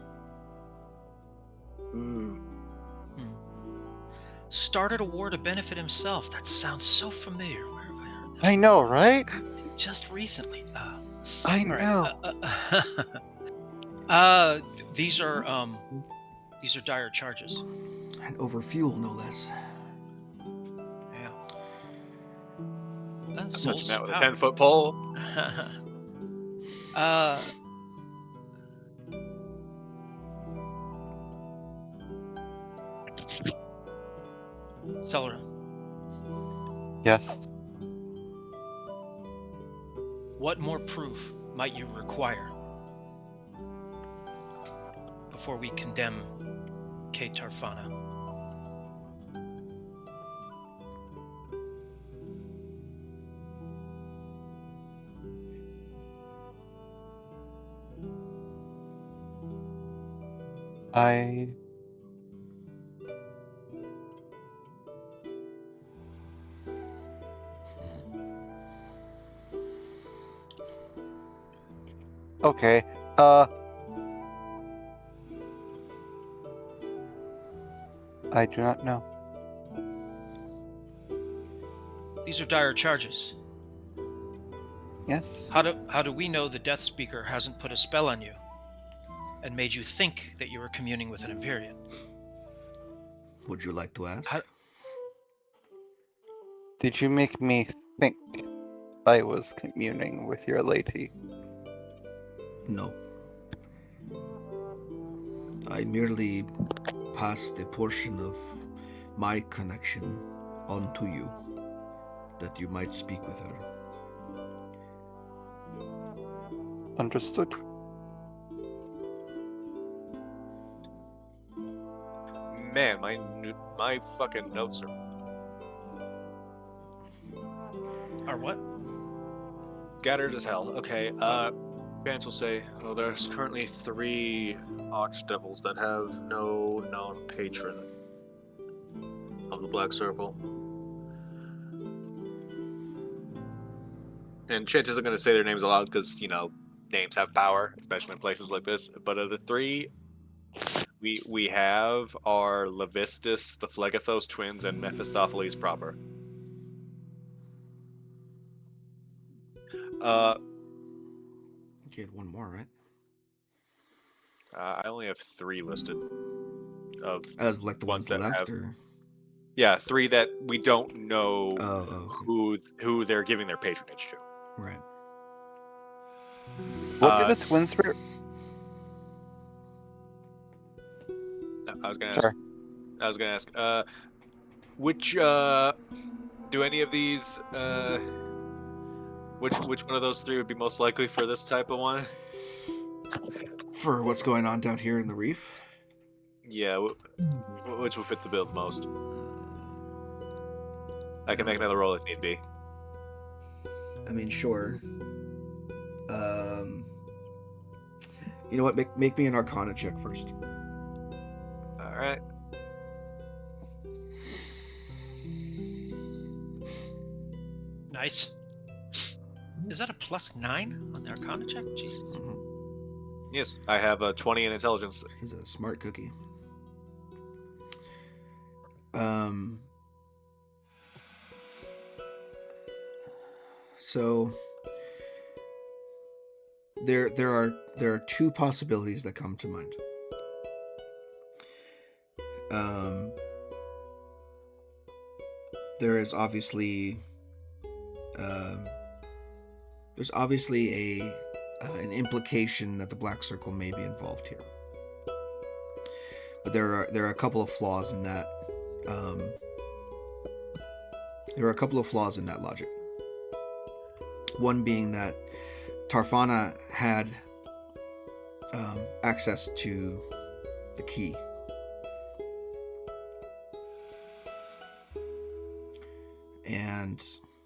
Started a war to benefit himself. That sounds so familiar. Where have I heard that? I know, right? Just recently. I know. These are dire charges. And over fuel, no less. Yeah. Touching that with a 10-foot pole. Selra, Yes. what more proof might you require before we condemn Kate Tarfana? Okay. I do not know. These are dire charges. Yes. How do we know the Death Speaker hasn't put a spell on you and made you think that you were communing with an Empyrean? Would you like to ask? Did you make me think I was communing with your lady? No. I merely passed a portion of my connection on to you, that you might speak with her. Understood. Man, my fucking notes Or what? scattered as hell. Okay, Vance will say, well, there's currently 3 Ox Devils that have no known patron of the Black Circle. And Chance isn't going to say their names aloud because, names have power, especially in places like this. But of the 3 we have are Levistus, the Phlegathos twins, and Mephistopheles proper. You had one more, right? I only have 3 listed of As like the ones that left, have. or? Yeah, 3 that we don't know Okay. who they're giving their patronage to. Right. What do the twins were? I was gonna Sorry. ask. Which do any of these? Which one of those 3 would be most likely for this type of one? For what's going on down here in the reef? Yeah, which will fit the bill the most? I can make another roll if need be. I mean, sure. You know what? Make me an Arcana check first. All right. Nice. Is that a +9 on the Arcana check? Jesus. Mm-hmm. Yes, I have a 20 in intelligence. He's a smart cookie. So there are 2 possibilities that come to mind. There is obviously an implication that the Black Circle may be involved here, but there are a couple of flaws in that. There are a couple of flaws in that logic. One being that Tarfana had access to the key. And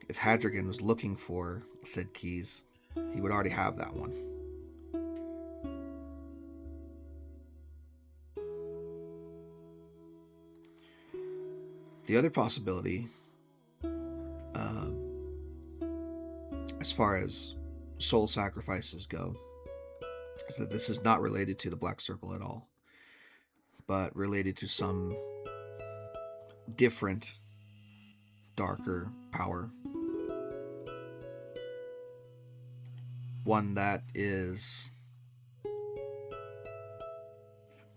if Hadrigan was looking for said keys, he would already have that one. The other possibility, as far as soul sacrifices go, is that this is not related to the Black Circle at all, but related to some different, darker power. One that is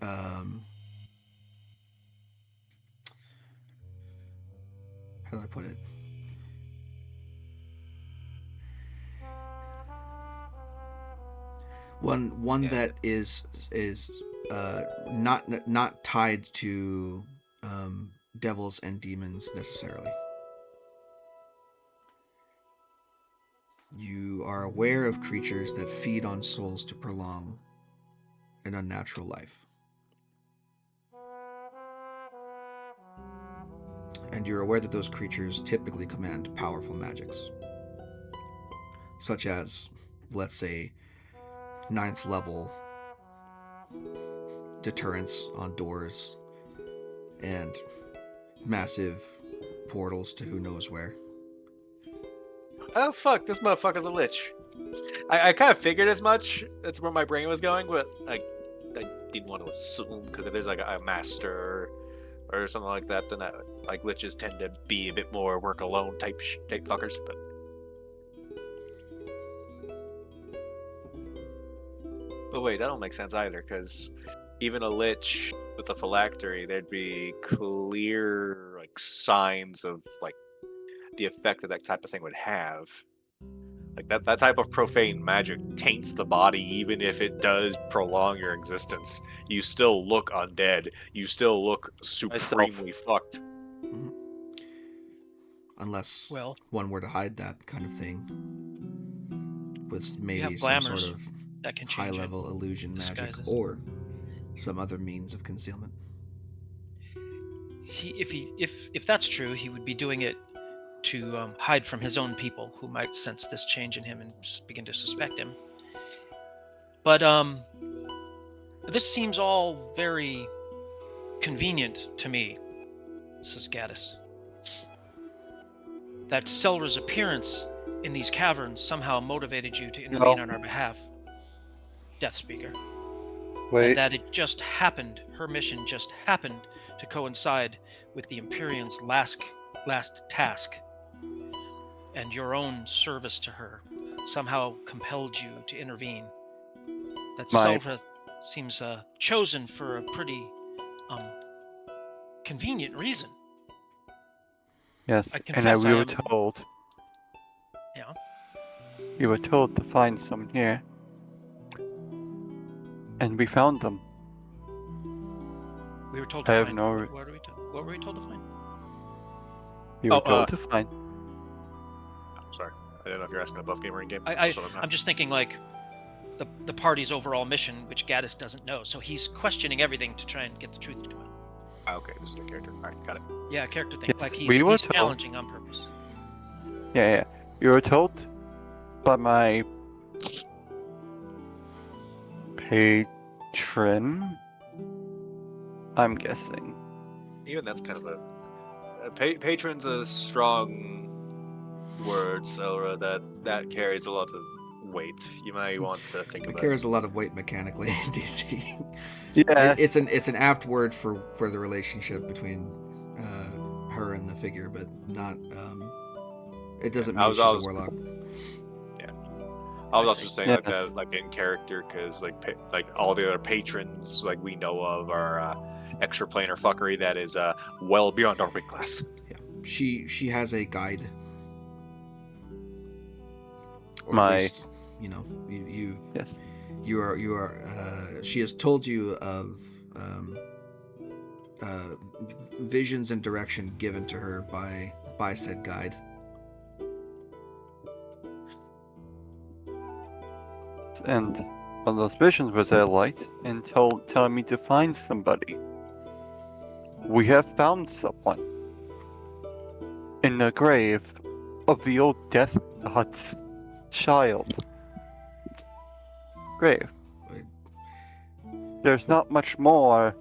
how do I put it? One that is not tied to devils and demons necessarily. You are aware of creatures that feed on souls to prolong an unnatural life. And you're aware that those creatures typically command powerful magics, such as, let's say, 9th level deterrence on doors and massive portals to who knows where. Oh fuck, this motherfucker's a lich. I kind of figured as much. That's where my brain was going, but I didn't want to assume, because if there's like a master or something like that, then like liches tend to be a bit more work alone type fuckers. But wait, that don't make sense either, because even a lich with a phylactery, there'd be clear like signs of like the effect that type of thing would have. Like that type of profane magic taints the body, even if it does prolong your existence. You still look undead. You still look supremely fucked. Mm-hmm. Unless one were to hide that kind of thing with maybe some sort of that can high-level illusion magic or some other means of concealment. If that's true, he would be doing it to hide from his own people, who might sense this change in him and begin to suspect him. But this seems all very convenient to me, says Gaddis. That Selra's appearance in these caverns somehow motivated you to intervene on our behalf, Death Speaker. Wait. And that it just happened, her mission just happened to coincide with the Empyrean's last task, and your own service to her somehow compelled you to intervene. That Selra seems chosen for a pretty convenient reason. Yes, we were told. Yeah. We were told to find some here. And we found them. We were told to find. What were we told to find? We were told to find. Sorry, I didn't know if you're asking a buff gamer in game. I'm just thinking like the party's overall mission, which Gaddis doesn't know, so he's questioning everything to try and get the truth to come out. Okay, this is a character. All right, got it. Yeah, a character thing. Yes, like he's challenging on purpose. Yeah. We were told by my patron, I'm guessing. Even that's kind of a patron's a strong word, Selra. That carries a lot of weight. You might want to think about it. It carries a lot of weight mechanically in D&D. Yeah, it's an apt word for the relationship between her and the figure, but not. It doesn't mean she's a warlock. Yeah, I was also just saying that, like in character, because like all the other patrons like we know of are extraplanar fuckery that is well beyond our weight class. Yeah, she has a guide. Or at least, you are. She has told you of visions and direction given to her by said guide. And one of those visions was a light and telling me to find somebody. We have found someone in the grave of the old Death God's child. Grave. There's not much more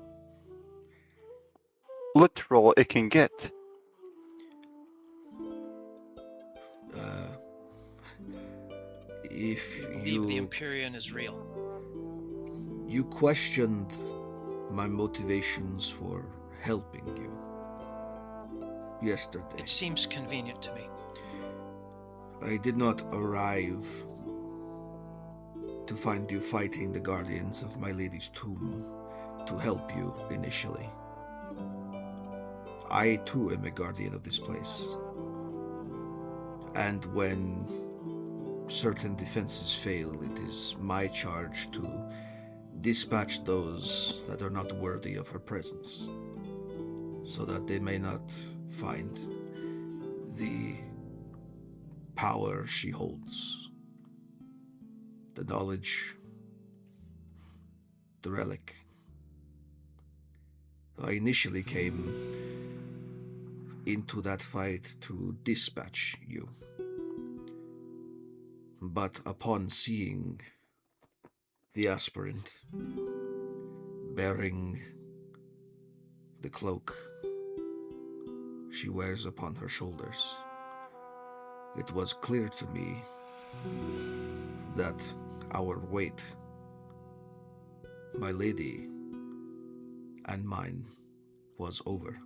literal it can get. If I believe the Empyrean is real. You questioned my motivations for helping you yesterday. It seems convenient to me. I did not arrive to find you fighting the guardians of my lady's tomb to help you initially. I too am a guardian of this place. And when certain defenses fail, it is my charge to dispatch those that are not worthy of her presence. so that they may not find the power she holds, the knowledge, the relic. I initially came into that fight to dispatch you, but upon seeing the aspirant bearing the cloak she wears upon her shoulders, it was clear to me that our wait, my lady and mine, was over.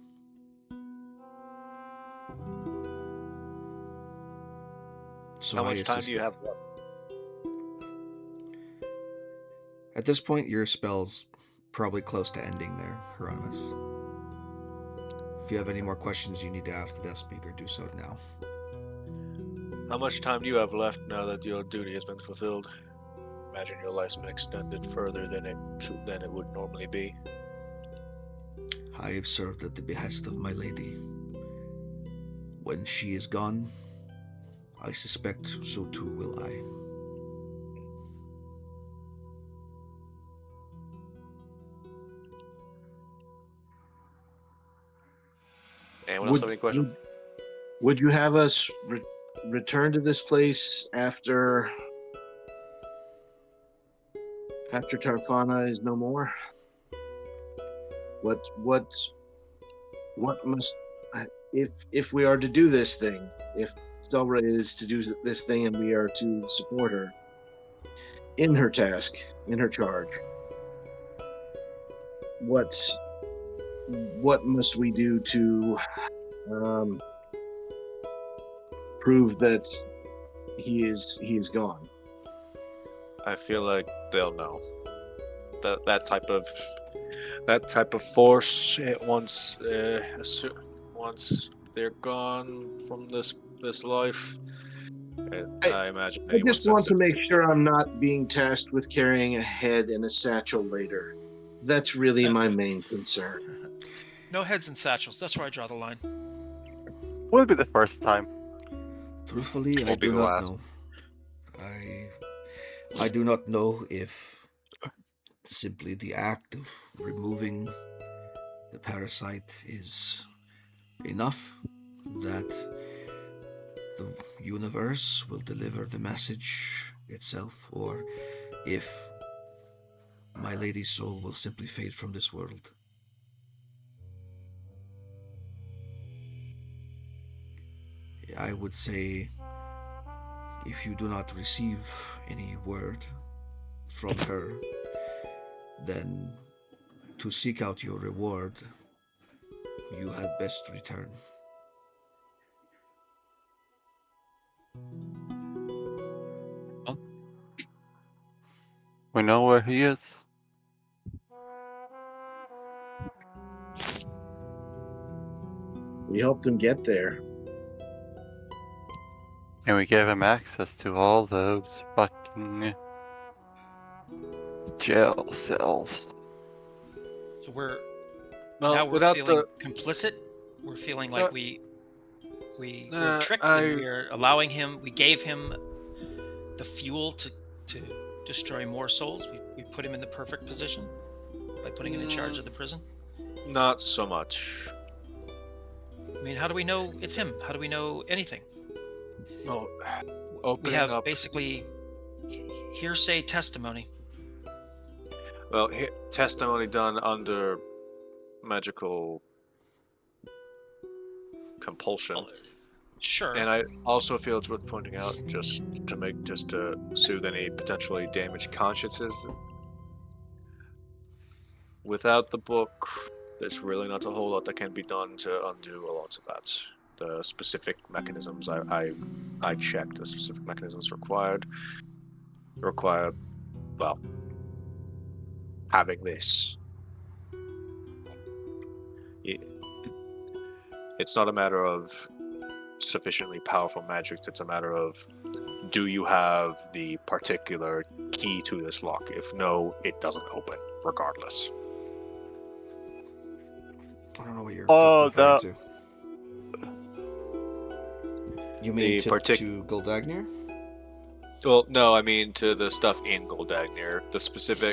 So How I much time do you assisted. have left? At this point, your spell's probably close to ending there, Hieronymus. If you have any more questions you need to ask the death speaker, do so now. How much time do you have left now that your duty has been fulfilled? Imagine your life's been extended further than it would normally be. I have served at the behest of my lady. When she is gone, I suspect so too will I. Anyone else have any questions? Would you have us return to this place after Tarfana is no more? What must, if we are to do this thing, if Selra is to do this thing and we are to support her in her task, in her charge, what must we do to prove that he is gone? I feel like they'll know. That type of force. Once they're gone from this life, I imagine. I just want to make sure I'm not being tasked with carrying a head in a satchel later. That's really my main concern. No heads and satchels. That's where I draw the line. Will be the first time. Truthfully, I Won't be do the not last. know. I do not know if simply the act of removing the parasite is enough, that the universe will deliver the message itself, or if my lady's soul will simply fade from this world. I would say, if you do not receive any word from her, then to seek out your reward, you had best return. We know where he is. We helped him get there. And we gave him access to all those fucking jail cells. So we're Well, we're without feeling the complicit. We're feeling like we were tricked, I- and we're allowing him. We gave him the fuel to destroy more souls. We put him in the perfect position by putting him in charge of the prison. not so much. I mean, how do we know it's him? How do we know anything? No, We opening have up. basically hearsay testimony. Well, testimony done under magical compulsion. Sure. And I also feel it's worth pointing out, just to soothe any potentially damaged consciences. Without the book, there's really not a whole lot that can be done to undo a lot of that. The specific mechanisms I checked. The specific mechanisms require, well, having this. It's not a matter of sufficiently powerful magic. It's a matter of, do you have the particular key to this lock? If no, it doesn't open, regardless. I don't know what you're Oh, referring that. to. You mean The to Goldagnir? Well, no, I mean to the stuff in Goldagnir.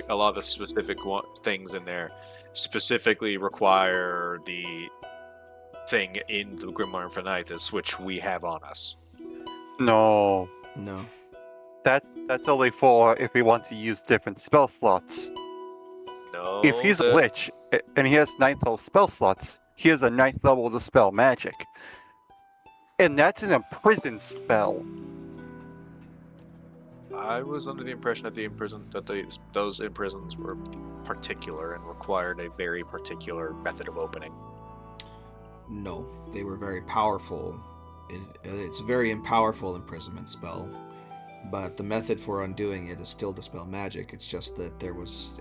A lot of the specific things in there specifically require the thing in the Grimoire Infinitus, which we have on us. No. No. That's only for if he wants to use different spell slots. No, If he's a lich and he has 9th level spell slots, he has a 9th level to spell magic. And that's an imprisoned spell. I was under the impression that those imprisons were particular and required a very particular method of opening. No, they were very powerful. It's a very powerful imprisonment spell, but the method for undoing it is still dispel magic. It's just that there was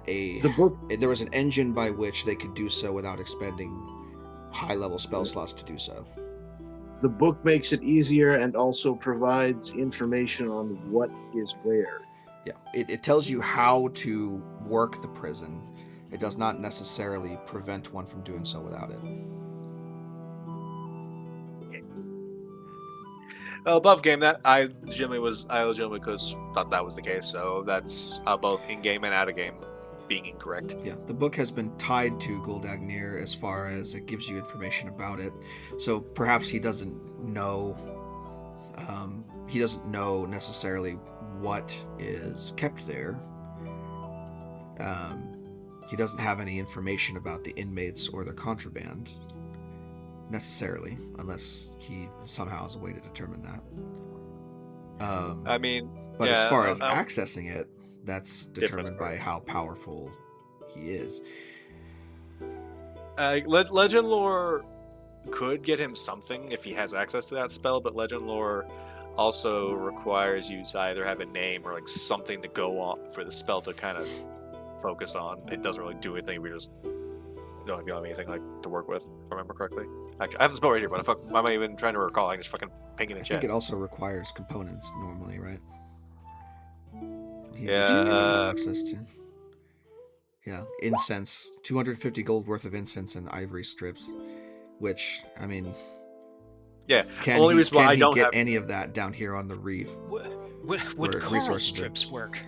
there was an engine by which they could do so without expending high-level spell slots to do so. The book makes it easier and also provides information on what is where. Yeah, it tells you how to work the prison. It does not necessarily prevent one from doing so without it. Above game, that I legitimately thought that was the case. So that's both in game and out of game being incorrect. Yeah, the book has been tied to Goldagnir as far as it gives you information about it. So perhaps he doesn't know. He doesn't know necessarily what is kept there. He doesn't have any information about the inmates or their contraband necessarily, unless he somehow has a way to determine that. I mean, but as far as accessing it, that's determined by how powerful he is. Legend lore could get him something if he has access to that spell, but legend lore also requires you to either have a name or like something to go on for the spell to kind of focus on. It doesn't really do anything. We just don't have anything like to work with, if I remember correctly. Actually, I have the spell right here, but I'm not even trying to recall. I can just fucking ping it in chat. I think it also requires components normally, right? Yeah. Access to. Yeah, incense, 250 gold worth of incense and ivory strips, which, I mean, yeah. Can Only reason why I don't get have any of that down here on the reef? Would coral strips work?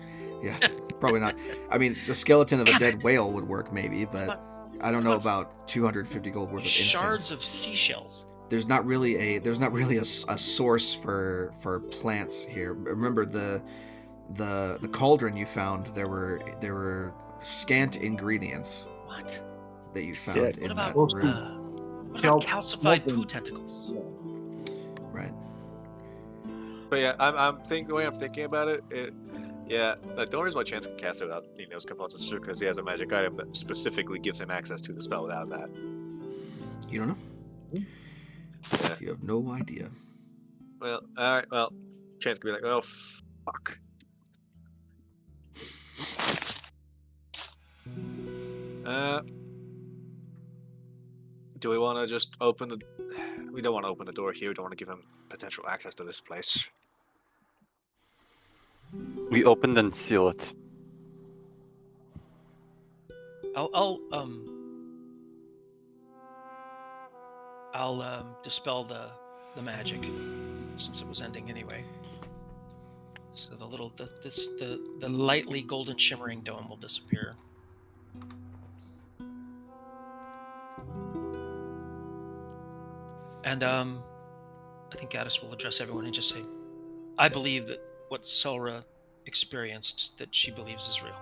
Yeah, probably not. I mean, the skeleton of a dead whale would work maybe, but I don't know about 250 gold worth of incense. Shards of seashells. There's not really a source for plants here. Remember the cauldron you found, there were scant ingredients. What? That you found in that room. What about calcified poo tentacles? Right. But yeah, the way I'm thinking about it, the only reason why Chance can cast it without those components is because he has a magic item that specifically gives him access to the spell without that. You don't know? Yeah. You have no idea. Well, alright, well, Chance could be like, oh, fuck. Do we want to just open the... We don't want to open the door here. We don't want to give him potential access to this place. We open and seal it. I'll dispel the magic since it was ending anyway. So the lightly golden shimmering dome will disappear. And I think Gaddis will address everyone and just say, I believe that what Selra experienced, that she believes is real.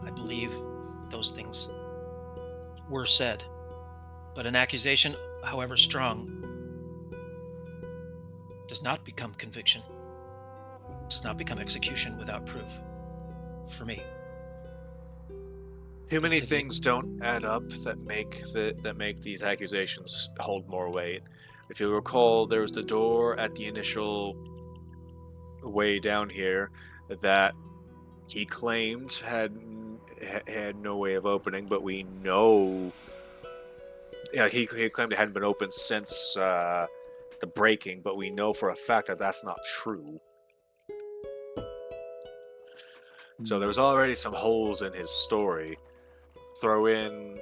I believe those things were said. But an accusation, however strong, does not become conviction, does not become execution without proof. For me. Too many things don't add up that make these accusations hold more weight. If you recall, there was the door at the initial way down here that he claimed had no way of opening, but we know. Yeah, he claimed it hadn't been opened since the breaking, but we know for a fact that that's not true. So there was already some holes in his story. Throw in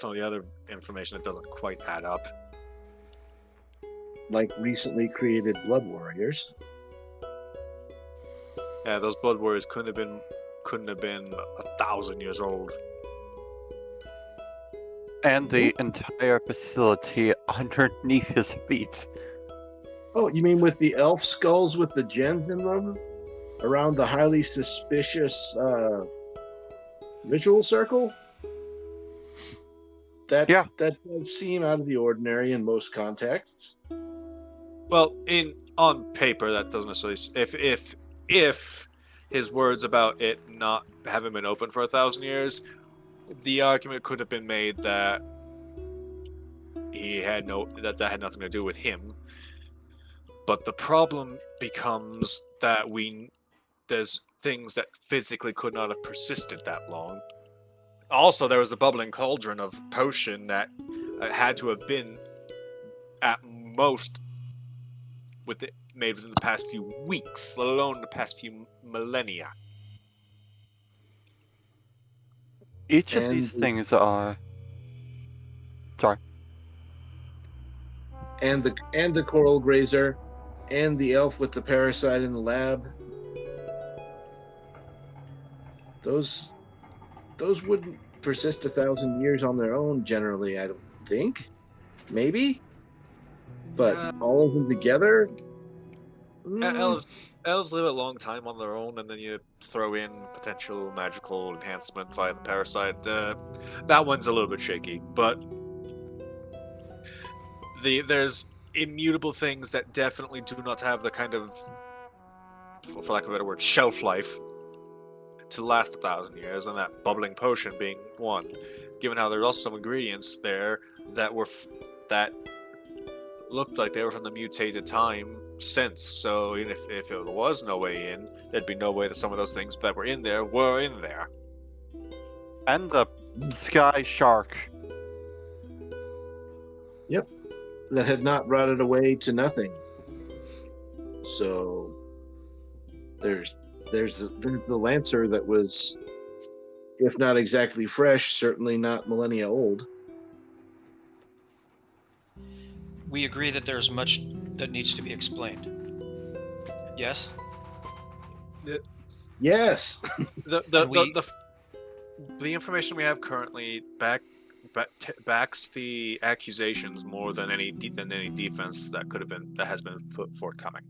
some of the other information that doesn't quite add up. Like recently created blood warriors. Yeah, those blood warriors couldn't have been 1,000 years old. And the entire facility underneath his feet. Oh, you mean with the elf skulls with the gems in them? Around the highly suspicious ritual circle? That does seem out of the ordinary in most contexts. Well, on paper, that doesn't necessarily. If his words about it not having been open for 1,000 years, the argument could have been made that that had nothing to do with him. But the problem becomes that there's things that physically could not have persisted that long. Also, there was the bubbling cauldron of potion that had to have been at most made within the past few weeks, let alone the past few millennia. Each of these things are... Sorry. And the coral grazer, and the elf with the parasite in the lab. Those wouldn't persist 1,000 years on their own generally, I don't think. Maybe? But all of them together? Elves live a long time on their own, and then you throw in potential magical enhancement via the parasite. That one's a little bit shaky, but there's immutable things that definitely do not have the kind of, for lack of a better word, shelf life to last 1,000 years, and that bubbling potion being one. Given how there's also some ingredients there that looked like they were from the mutated time since. So even if there was no way in, there'd be no way that some of those things that were in there were in there. And the sky shark. Yep. That had not rotted away to nothing. So there's the Lancer that was, if not exactly fresh, certainly not millennia old. We agree that there's much that needs to be explained. Yes? Yes. The information we have currently backs the accusations more than any defense that has been put forthcoming.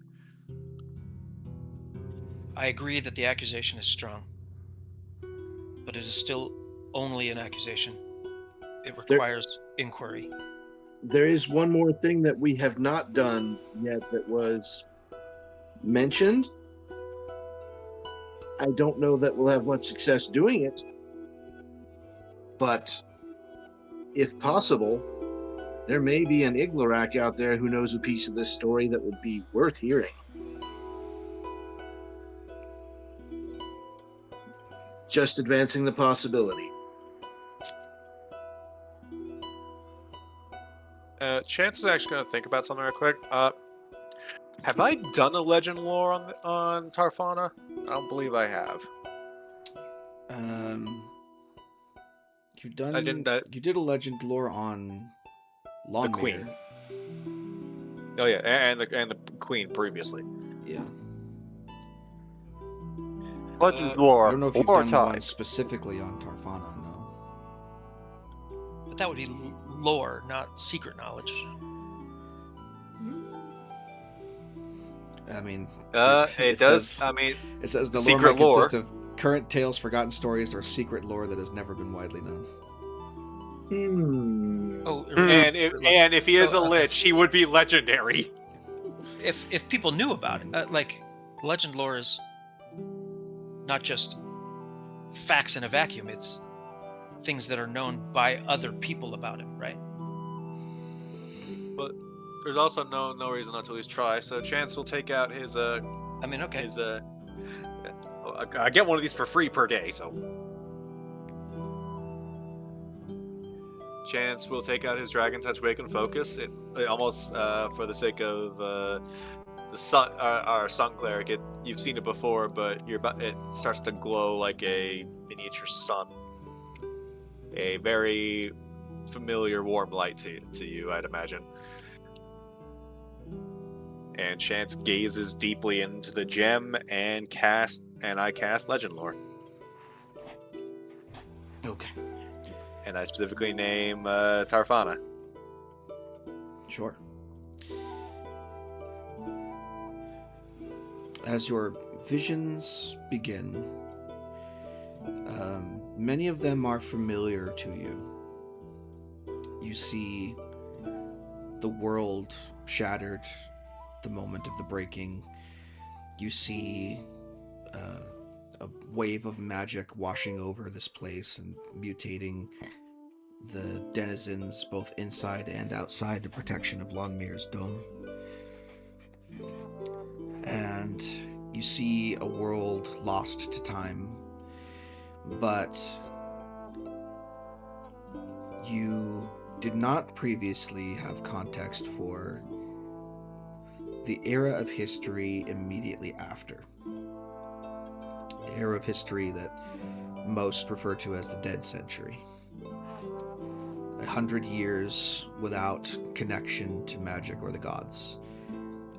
I agree that the accusation is strong, but it is still only an accusation. It requires inquiry. There is one more thing that we have not done yet that was mentioned. I don't know that we'll have much success doing it, but if possible, there may be an Iglorak out there who knows a piece of this story that would be worth hearing. Just advancing the possibility. Chance is actually going to think about something real quick. Have I done a legend lore on Tarfana? I don't believe I have. You've done. I didn't. You did a legend lore on Longmere. The Queen. Oh yeah, and the Queen previously. Yeah. Legend lore. I don't know if you've lore done time. one specifically on Tarfana. No. But that would be lore, not secret knowledge. I mean, it does. Says, I mean, it says the secret lore lore might consist of current tales, forgotten stories, or secret lore that has never been widely known. Oh, and if he is a lich, he would be legendary. If people knew about it, like legend lore is not just facts in a vacuum; it's things that are known by other people about him, right? But there's also no reason not to at least try. So Chance will take out his I mean, okay. his I get one of these for free per day, so Chance will take out his Dragon Touch Wake and Focus. It almost for the sake of the sun, our Sun Cleric. You've seen it before, but it starts to glow like a miniature sun. A very familiar warm light to you, I'd imagine. And Chance gazes deeply into the gem and I cast Legend Lore. Okay, And I specifically name Tarfana. sure. As your visions begin, many of them are familiar to you. You see the world shattered the moment of the breaking. You see a wave of magic washing over this place and mutating the denizens both inside and outside the protection of Longmere's dome. And you see a world lost to time, but you did not previously have context for the era of history immediately after. The era of history that most refer to as the Dead Century. 100 years without connection to magic or the gods,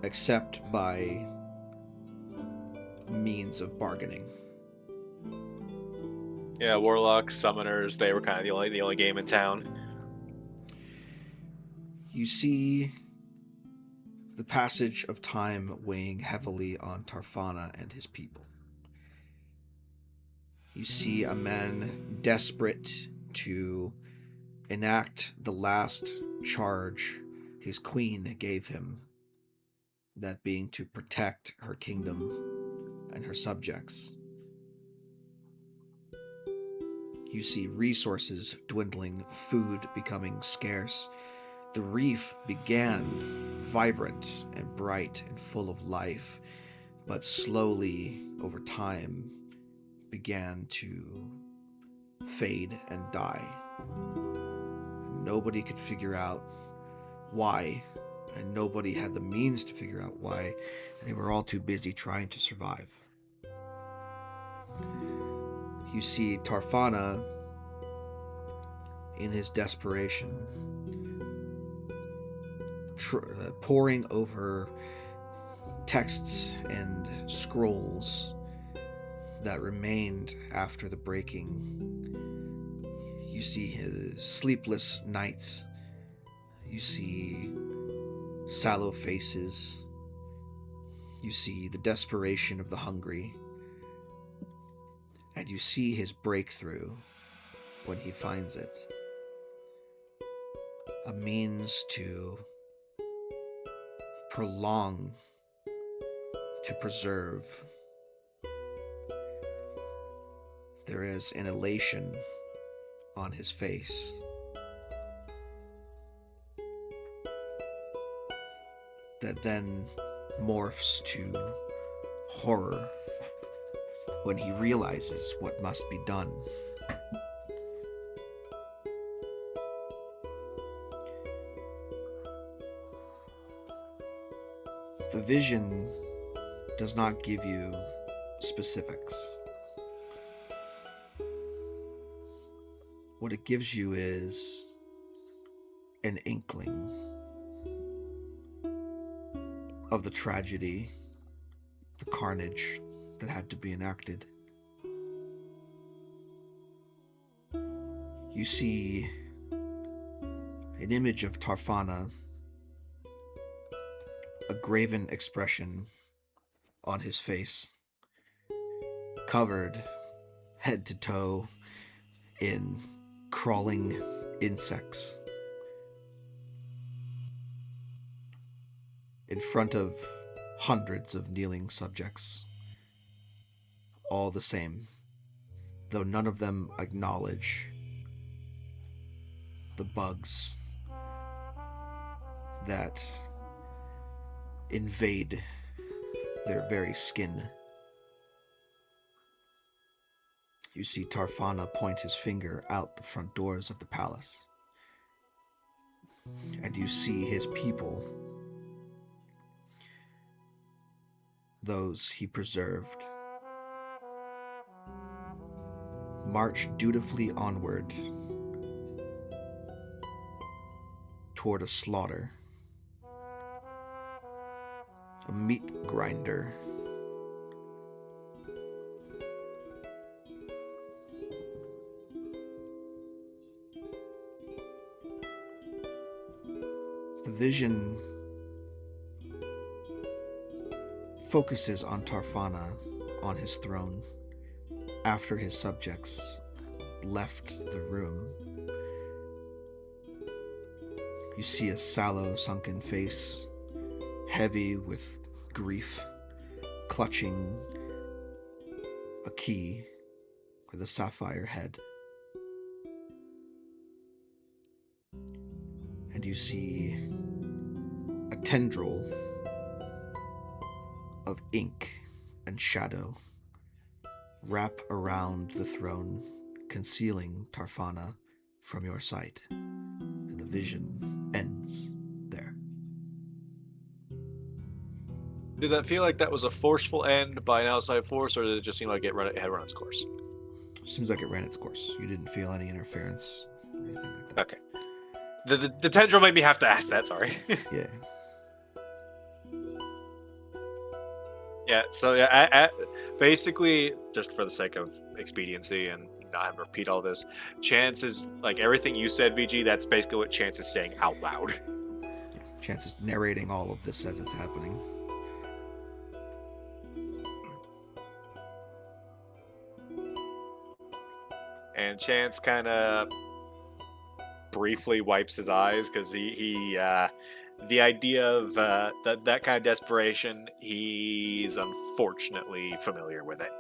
except by means of bargaining. Yeah, warlocks, summoners, they were kind of the only game in town. You see the passage of time weighing heavily on Tarfana and his people. You see a man desperate to enact the last charge his queen gave him, that being to protect her kingdom and her subjects. You see resources dwindling, food becoming scarce. The reef began vibrant and bright and full of life, but slowly, over time, began to fade and die. Nobody could figure out why, and nobody had the means to figure out why, and they were all too busy trying to survive. You see Tarfana, in his desperation, poring over texts and scrolls that remained after the breaking. You see his sleepless nights. You see sallow faces. You see the desperation of the hungry. And you see his breakthrough when he finds it. A means to prolong, to preserve. There is an elation on his face. That then morphs to horror when he realizes what must be done. The vision does not give you specifics. What it gives you is an inkling of the tragedy, the carnage that had to be enacted. You see an image of Tarfana, a graven expression on his face, covered head to toe in crawling insects, in front of hundreds of kneeling subjects, all the same, though none of them acknowledge the bugs that invade their very skin. You see Tarfana point his finger out the front doors of the palace, and you see his people, those he preserved, march dutifully onward toward a slaughter. A meat grinder. The vision focuses on Tarfana on his throne after his subjects left the room. You see a sallow, sunken face, heavy with grief, clutching a key with a sapphire head. And you see a tendril of ink and shadow wrap around the throne, concealing Tarfana from your sight. And the vision ends there. Did that feel like that was a forceful end by an outside force, or did it just seem like it had run its course? Seems like it ran its course. You didn't feel any interference or anything like that. Okay. The tendril made me have to ask that, sorry. Yeah. Yeah, so yeah, basically, just for the sake of expediency and not having to repeat all this, Chance is, like, everything you said, VG, that's basically what Chance is saying out loud. Chance is narrating all of this as it's happening. And Chance kind of briefly wipes his eyes because he the idea of that kind of desperation, he's unfortunately familiar with it.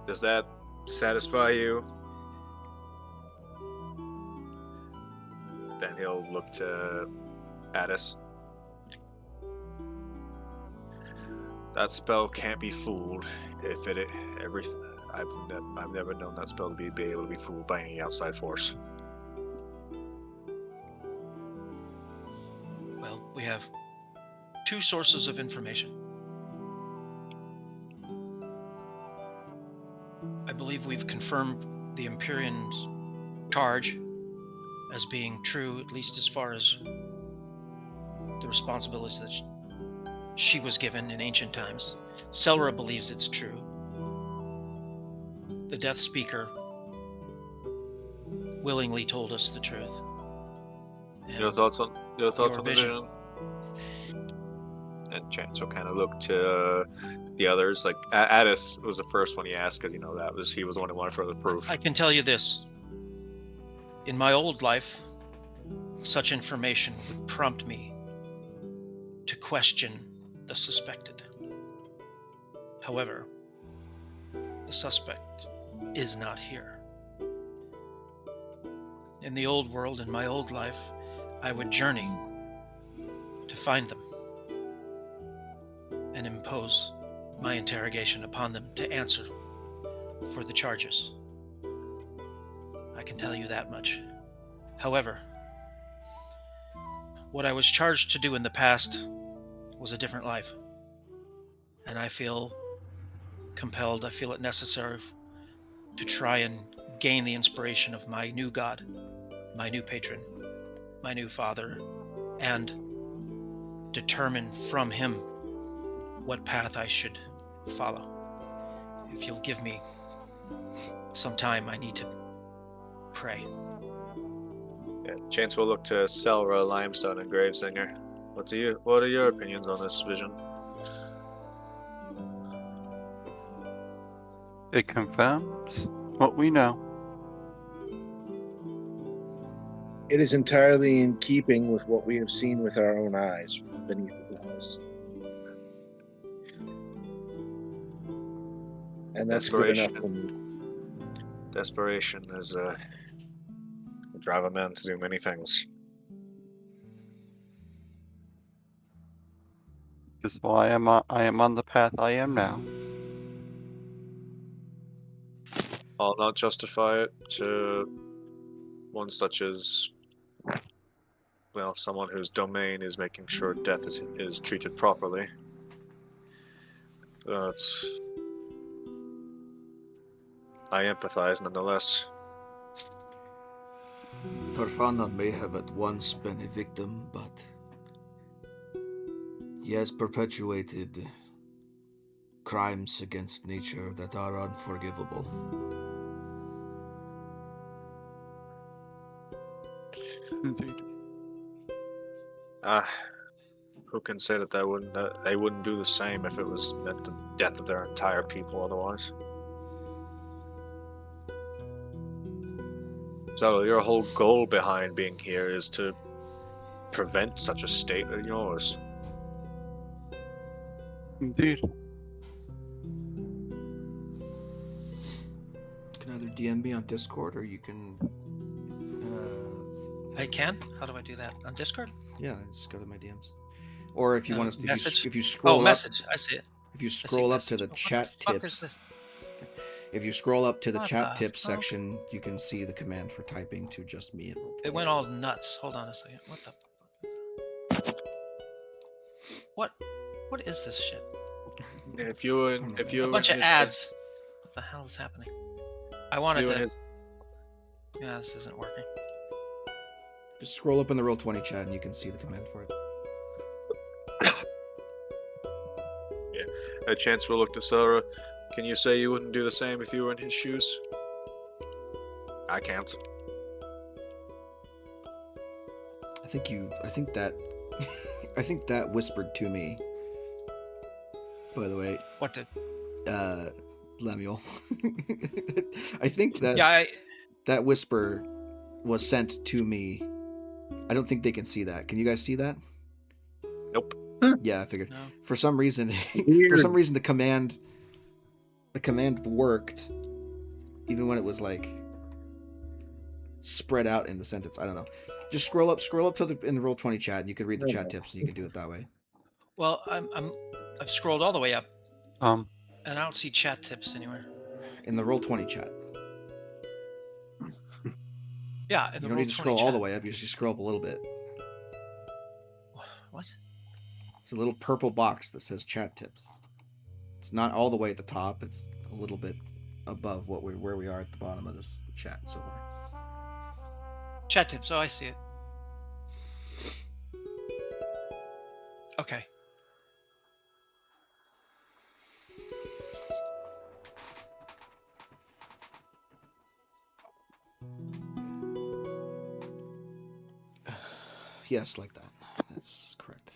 Does that satisfy you? Then he'll look to Addis. That spell can't be fooled. If it I've never known that spell to be able to be fooled by any outside force. Well, we have two sources of information. I believe we've confirmed the Empyrean's charge as being true, at least as far as the responsibilities that she was given in ancient times. Selra believes it's true. The Death Speaker willingly told us the truth. And Your thoughts on your the vision. vision? And Chance will kind of look to the others. Like Addis was the first one he asked because he was the one who wanted further proof. I can tell you this. In my old life, such information would prompt me to question the suspected. However, the suspect is not here. In the old world, in my old life, I would journey to find them and impose my interrogation upon them to answer for the charges. I can tell you that much. However, what I was charged to do in the past was a different life. And I feel compelled, I feel it necessary to try and gain the inspiration of my new God, my new patron, my new father, and determine from him what path I should follow. If you'll give me some time, I need to pray. Yeah, Chance will look to Selra, Limestone, and Gravesinger. What are your opinions on this vision? It confirms what we know. It is entirely in keeping with what we have seen with our own eyes beneath the glass. And that's good enough for me. Desperation is drive a man to do many things. This is why I am on the path I am now. I'll not justify it to one such as Well, someone whose domain is making sure death is treated properly. But I empathize nonetheless. Tarfana may have at once been a victim, but he has perpetuated crimes against nature that are unforgivable. Indeed. Who can say that they wouldn't do the same if it was meant the death of their entire people otherwise? So your whole goal behind being here is to prevent such a state of yours. Indeed. You can either DM me on Discord or you can. I can? How do I do that? On Discord? Yeah, just go to my DMs. Or if you want to, message? if you scroll up, message. I see it. if you scroll up to message. the What chat the fuck tips, is this? if you scroll up to the What chat the tips fuck? section, you can see the command for typing to just me and roll. It went all nuts. Hold on a second. What the fuck? What is this shit? If you A bunch of ads. What the hell is happening? I wanted to. Yeah, this isn't working. Just scroll up in the Roll20 chat and you can see the command for it. A chance we'll look to Selra. Can you say you wouldn't do the same if you were in his shoes? I can't. I think that I think that whispered to me. By the way, What did? Lemuel. I think that Yeah, that whisper was sent to me. I don't think they can see that. Can you guys see that? Nope. Yeah, I figured. No. For some reason, the command worked, even when it was like spread out in the sentence. I don't know. Just scroll up to in the Roll20 chat, and you can read the chat tips, and you can do it that way. Well, I've scrolled all the way up, Um, and I don't see chat tips anywhere. In the Roll20 chat. Yeah, in the You don't need to Roll20 scroll all the chat. way up. You just scroll up a little bit. What? It's a little purple box that says chat tips. It's not all the way at the top. It's a little bit above where we are at the bottom of this chat so far. Chat tips. Oh, I see it. Okay. Yes, like that. That's correct.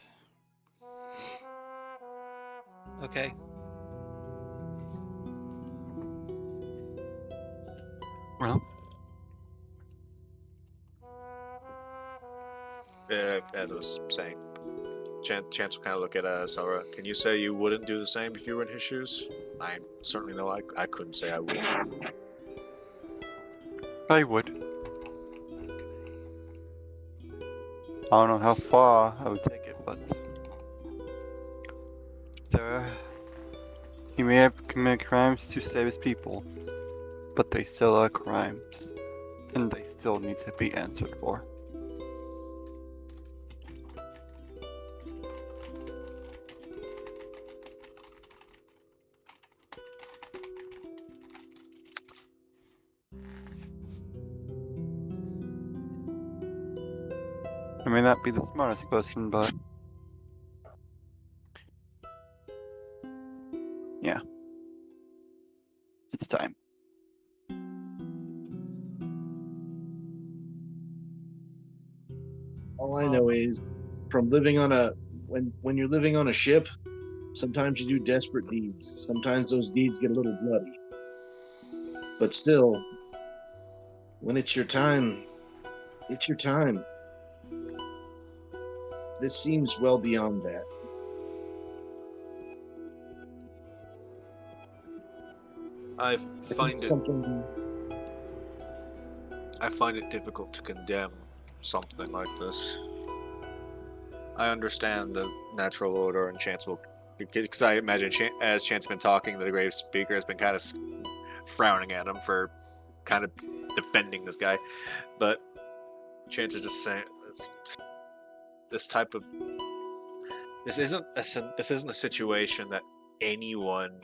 Okay. well, As I was saying, Chance will kind of look at Selra. Can you say you wouldn't do the same if you were in his shoes? I certainly know I couldn't say I would. I would. I don't know how far I would take it, but he may have committed crimes to save his people, but they still are crimes, and they still need to be answered for. I may not be the smartest person, but yeah, it's time. All I know is from living on when you're living on a ship, sometimes you do desperate deeds. Sometimes those deeds get a little bloody. But still, when it's your time, it's your time. This seems well beyond that. I find it difficult to condemn something like this. I understand the natural order, and Chance will, because I imagine as Chance has been talking, the grave speaker has been kind of frowning at him for kind of defending this guy. But Chances just saying this type of this isn't a situation that anyone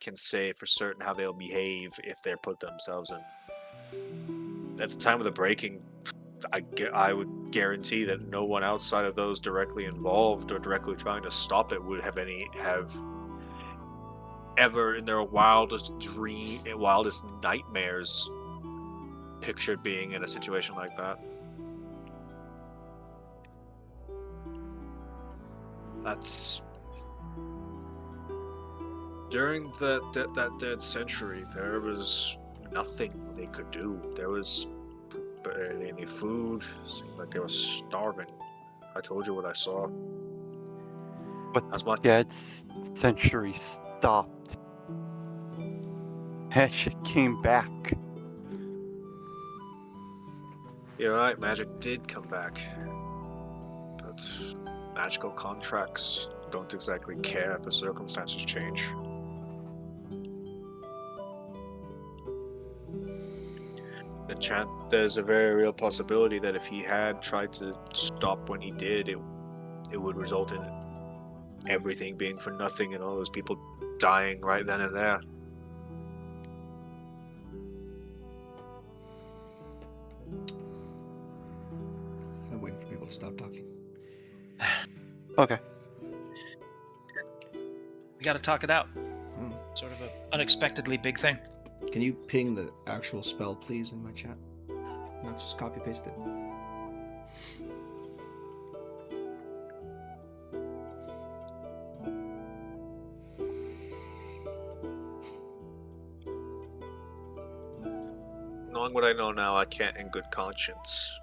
can say for certain how they'll behave if they're put themselves in. At the time of the breaking, I would guarantee that no one outside of those directly involved or directly trying to stop it would have ever in their wildest nightmares pictured being in a situation like that. That's during that dead century. There was nothing they could do. There was barely any food. Seemed like they were starving. I told you what I saw. But As much dead century stopped. That shit came back. You're right, magic did come back. But magical contracts don't exactly care if the circumstances change. There's a very real possibility that if he had tried to stop when he did, it would result in everything being for nothing and all those people dying right then and there. I'm waiting for people to stop talking. Okay. We got to talk it out. Sort of an unexpectedly big thing. Can you ping the actual spell, please, in my chat? Not just copy paste it. Knowing what I know now, I can't in good conscience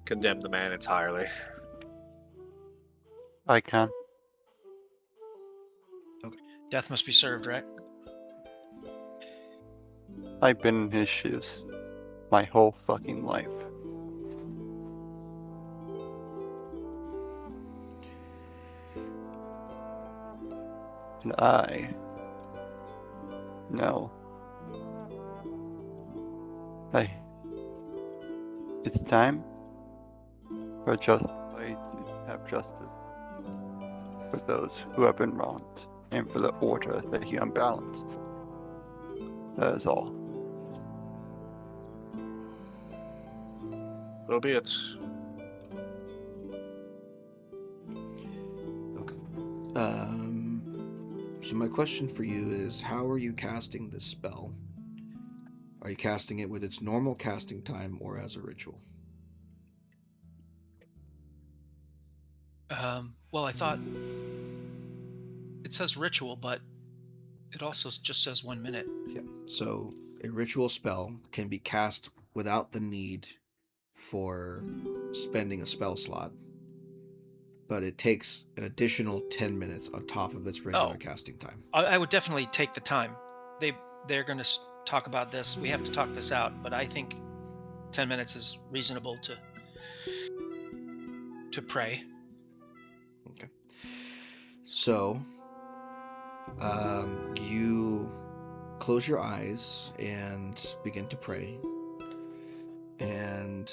condemn the man entirely. I can. Death must be served, right? I've been in his shoes my whole fucking life. And I know it's time for to have justice for those who have been wronged and for the order that he unbalanced. That is all. So be it. Okay. So my question for you is, how are you casting this spell? Are you casting it with its normal casting time or as a ritual? Well, I thought it says ritual, but it also just says 1 minute. Yeah. So a ritual spell can be cast without the need for spending a spell slot, but it takes an additional 10 minutes on top of its regular casting time. I would definitely take the time. They're going to talk about this. We have to talk this out, but I think 10 minutes is reasonable to pray. Okay. So you close your eyes and begin to pray, and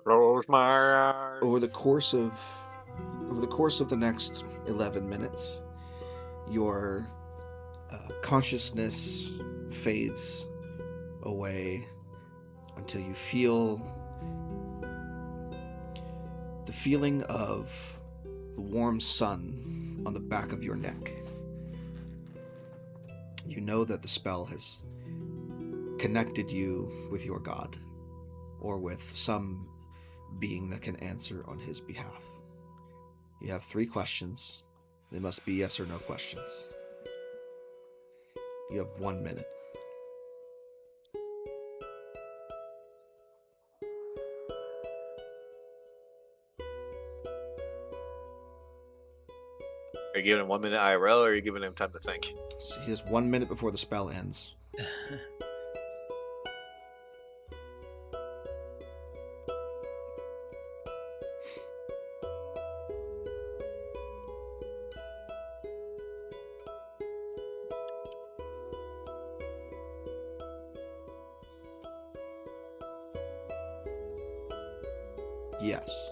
Close my eyes. over the course of the next 11 minutes, your consciousness fades away until you feel the feeling of the warm sun on the back of your neck. You know that the spell has connected you with your God, or with some being that can answer on his behalf. You have 3 questions. They must be yes or no questions. You have 1 minute. Are you giving him 1 minute IRL, or are you giving him time to think? So he has 1 minute before the spell ends. Yes.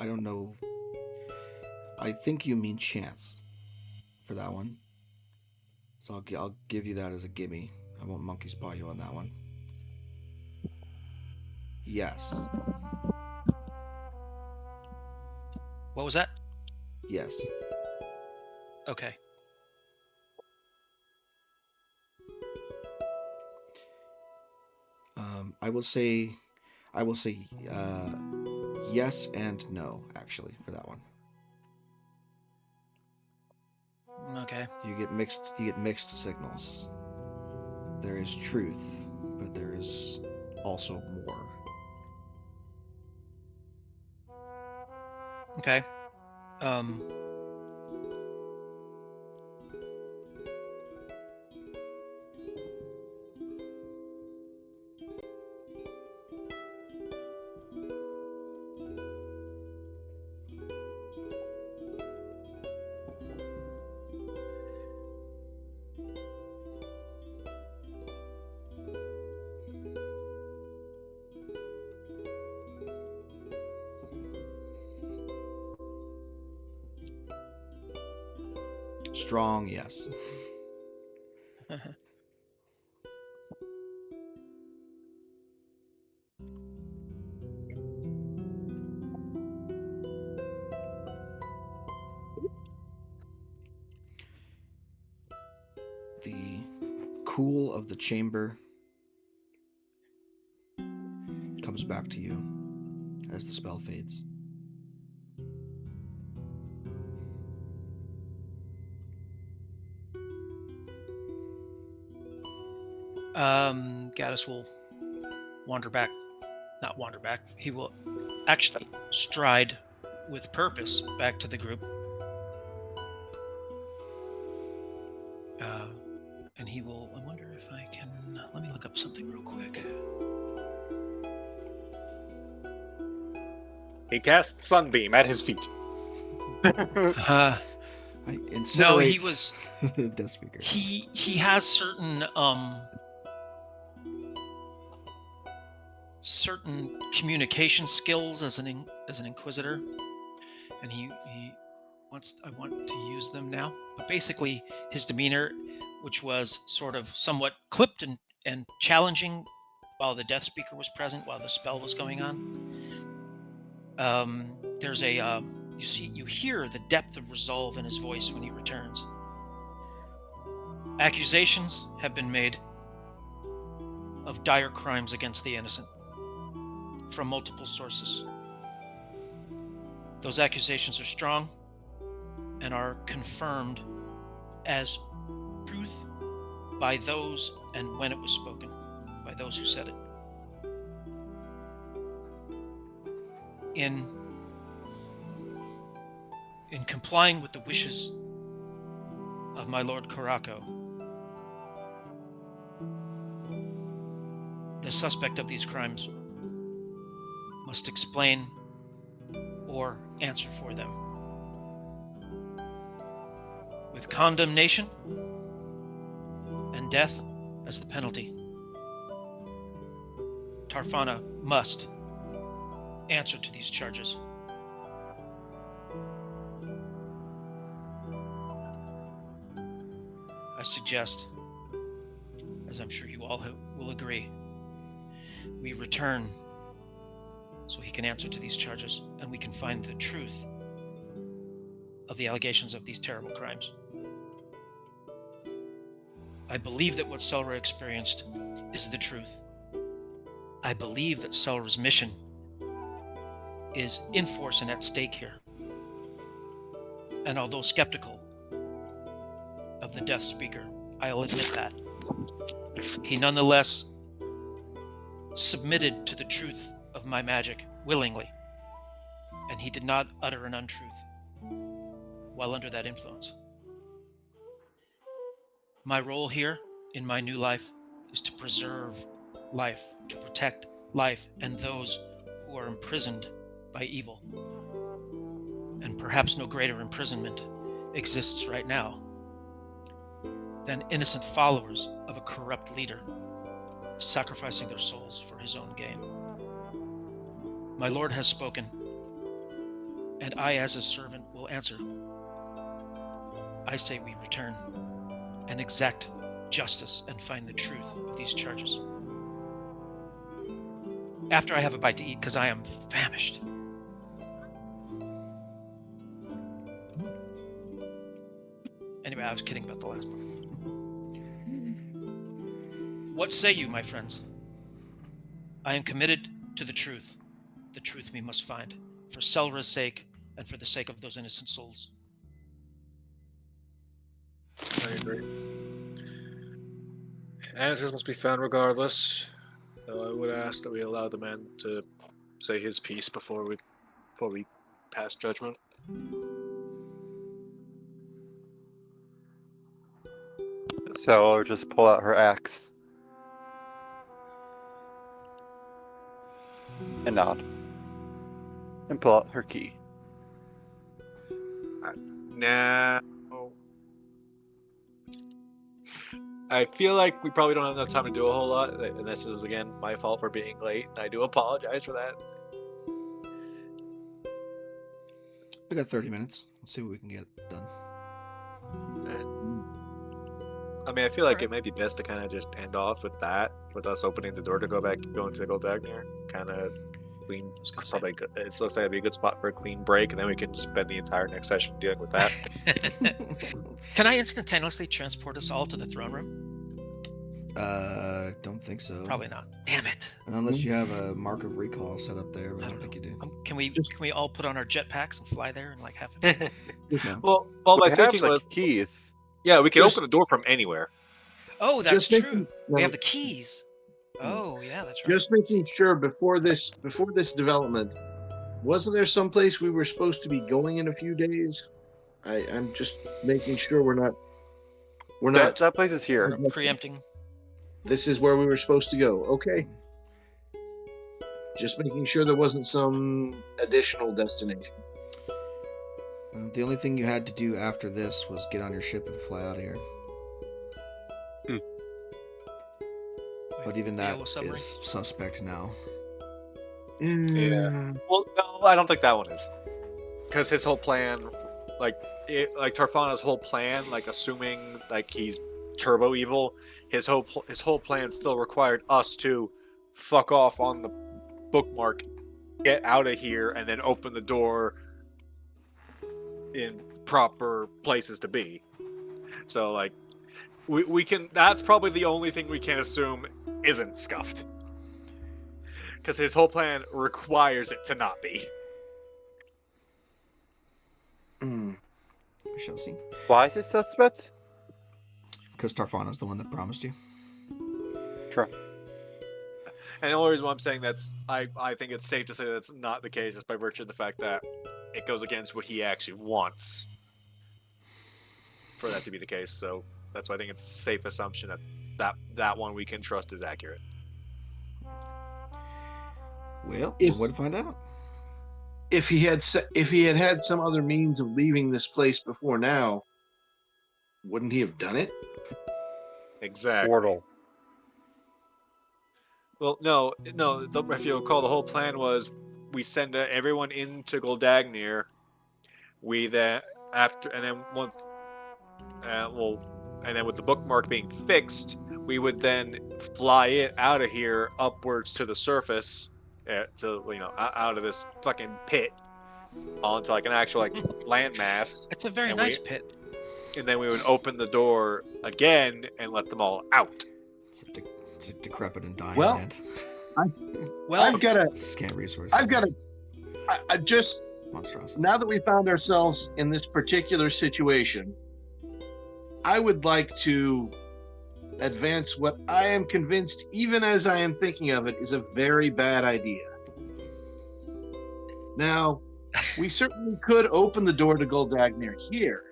I don't know. I think you mean chance for that one. So I'll give you that as a gimme. I won't monkey's paw you on that one. Yes. What was that? Yes. Okay. I will say yes and no, actually, for that one. Okay. You get mixed signals. There is truth, but there is also more. Okay. Strong, yes. The cool of the chamber comes back to you as the spell fades. Gaddis will wander back. Not wander back. He will actually stride with purpose back to the group. And he will. I wonder if I can. Let me look up something real quick. He casts Sunbeam at his feet. I incinerate No, he was. Death Speaker. He has certain communication skills as an inquisitor, and he wants. I want to use them now. But basically, his demeanor, which was sort of somewhat clipped and challenging while the Death Speaker was present, while the spell was going on. There's a you hear the depth of resolve in his voice when he returns. Accusations have been made of dire crimes against the innocent from multiple sources. Those accusations are strong and are confirmed as truth by those, and when it was spoken, by those who said it. In complying with the wishes of my Lord Caraco, the suspect of these crimes must explain or answer for them, with condemnation and death as the penalty. Tarfana must answer to these charges. I suggest, as I'm sure you all will agree, we return so he can answer to these charges and we can find the truth of the allegations of these terrible crimes. I believe that what Selra experienced is the truth. I believe that Selra's mission is in force and at stake here. And although skeptical, of the Death Speaker. I'll admit that. He nonetheless submitted to the truth of my magic willingly, and he did not utter an untruth while under that influence. My role here in my new life is to preserve life, to protect life and those who are imprisoned by evil. And perhaps no greater imprisonment exists right now than innocent followers of a corrupt leader sacrificing their souls for his own gain. My Lord has spoken, and I as a servant will answer. I say we return and exact justice and find the truth of these charges. After I have a bite to eat, because I am famished. Anyway, I was kidding about the last part. What say you, my friends? I am committed to the truth we must find, for Selra's sake and for the sake of those innocent souls. I agree. Answers must be found regardless. Though I would ask that we allow the man to say his piece before we pass judgment. So I'll just pull out her axe. And nod. And pull out her key. Now, I feel like we probably don't have enough time to do a whole lot, and this is, again, my fault for being late, and I do apologize for that. We got 30 minutes. Let's see what we can get done. I mean, I feel like it might be best to kind of just end off with that, with us opening the door to go into Goldagnir. Kind of clean, probably good. It looks like it'd be a good spot for a clean break, and then we can spend the entire next session dealing with that. Can I instantaneously transport us all to the throne room? Don't think so. Probably not. Damn it. And unless you have a mark of recall set up there, but I don't think you do. Can we all put on our jetpacks and fly there and like have it? well, my We thinking have the was, keys. yeah, we can open the door from anywhere. Oh, that's Just true. making- We have the keys. Oh, yeah, that's right. Just making sure before this development, wasn't there someplace we were supposed to be going in a few days? I'm just making sure we're not. That place is here. Preempting. This is where we were supposed to go. Okay. Just making sure there wasn't some additional destination. The only thing you had to do after this was get on your ship and fly out of here. But even The that yellow submarine? is suspect now. Yeah. Well, no, I don't think that one is, because his whole plan, like Tarfana's whole plan, like assuming like he's turbo evil, his whole plan still required us to fuck off on the bookmark, get out of here, and then open the door in proper places to be. So like, we can. That's probably the only thing we can assume isn't scuffed, because his whole plan requires it to not be. We shall see. Why is it suspect? Because Tarfana's the one that promised you. True. And the only reason why I'm saying I think it's safe to say that's not the case is by virtue of the fact that it goes against what he actually wants for that to be the case. So that's why I think it's a safe assumption that one we can trust is accurate. Well, If- we'll find out. If he had some other means of leaving this place before now, wouldn't he have done it? Exactly. Portal. Well, no. If you recall, the whole plan was we send everyone into Goldagnir. We then and then with the bookmark being fixed, we would then fly it out of here upwards to the surface, out of this fucking pit onto like an actual like landmass, It's a very And nice pit. and then we would open the door again and let them all out. It's a decrepit and dying Well, land. Well, I've got a. Scant resources. I just monstrosity. now that we found ourselves in this particular situation, I would like to advance what I am convinced, even as I am thinking of it, is a very bad idea. Now, we certainly could open the door to Goldagnir here,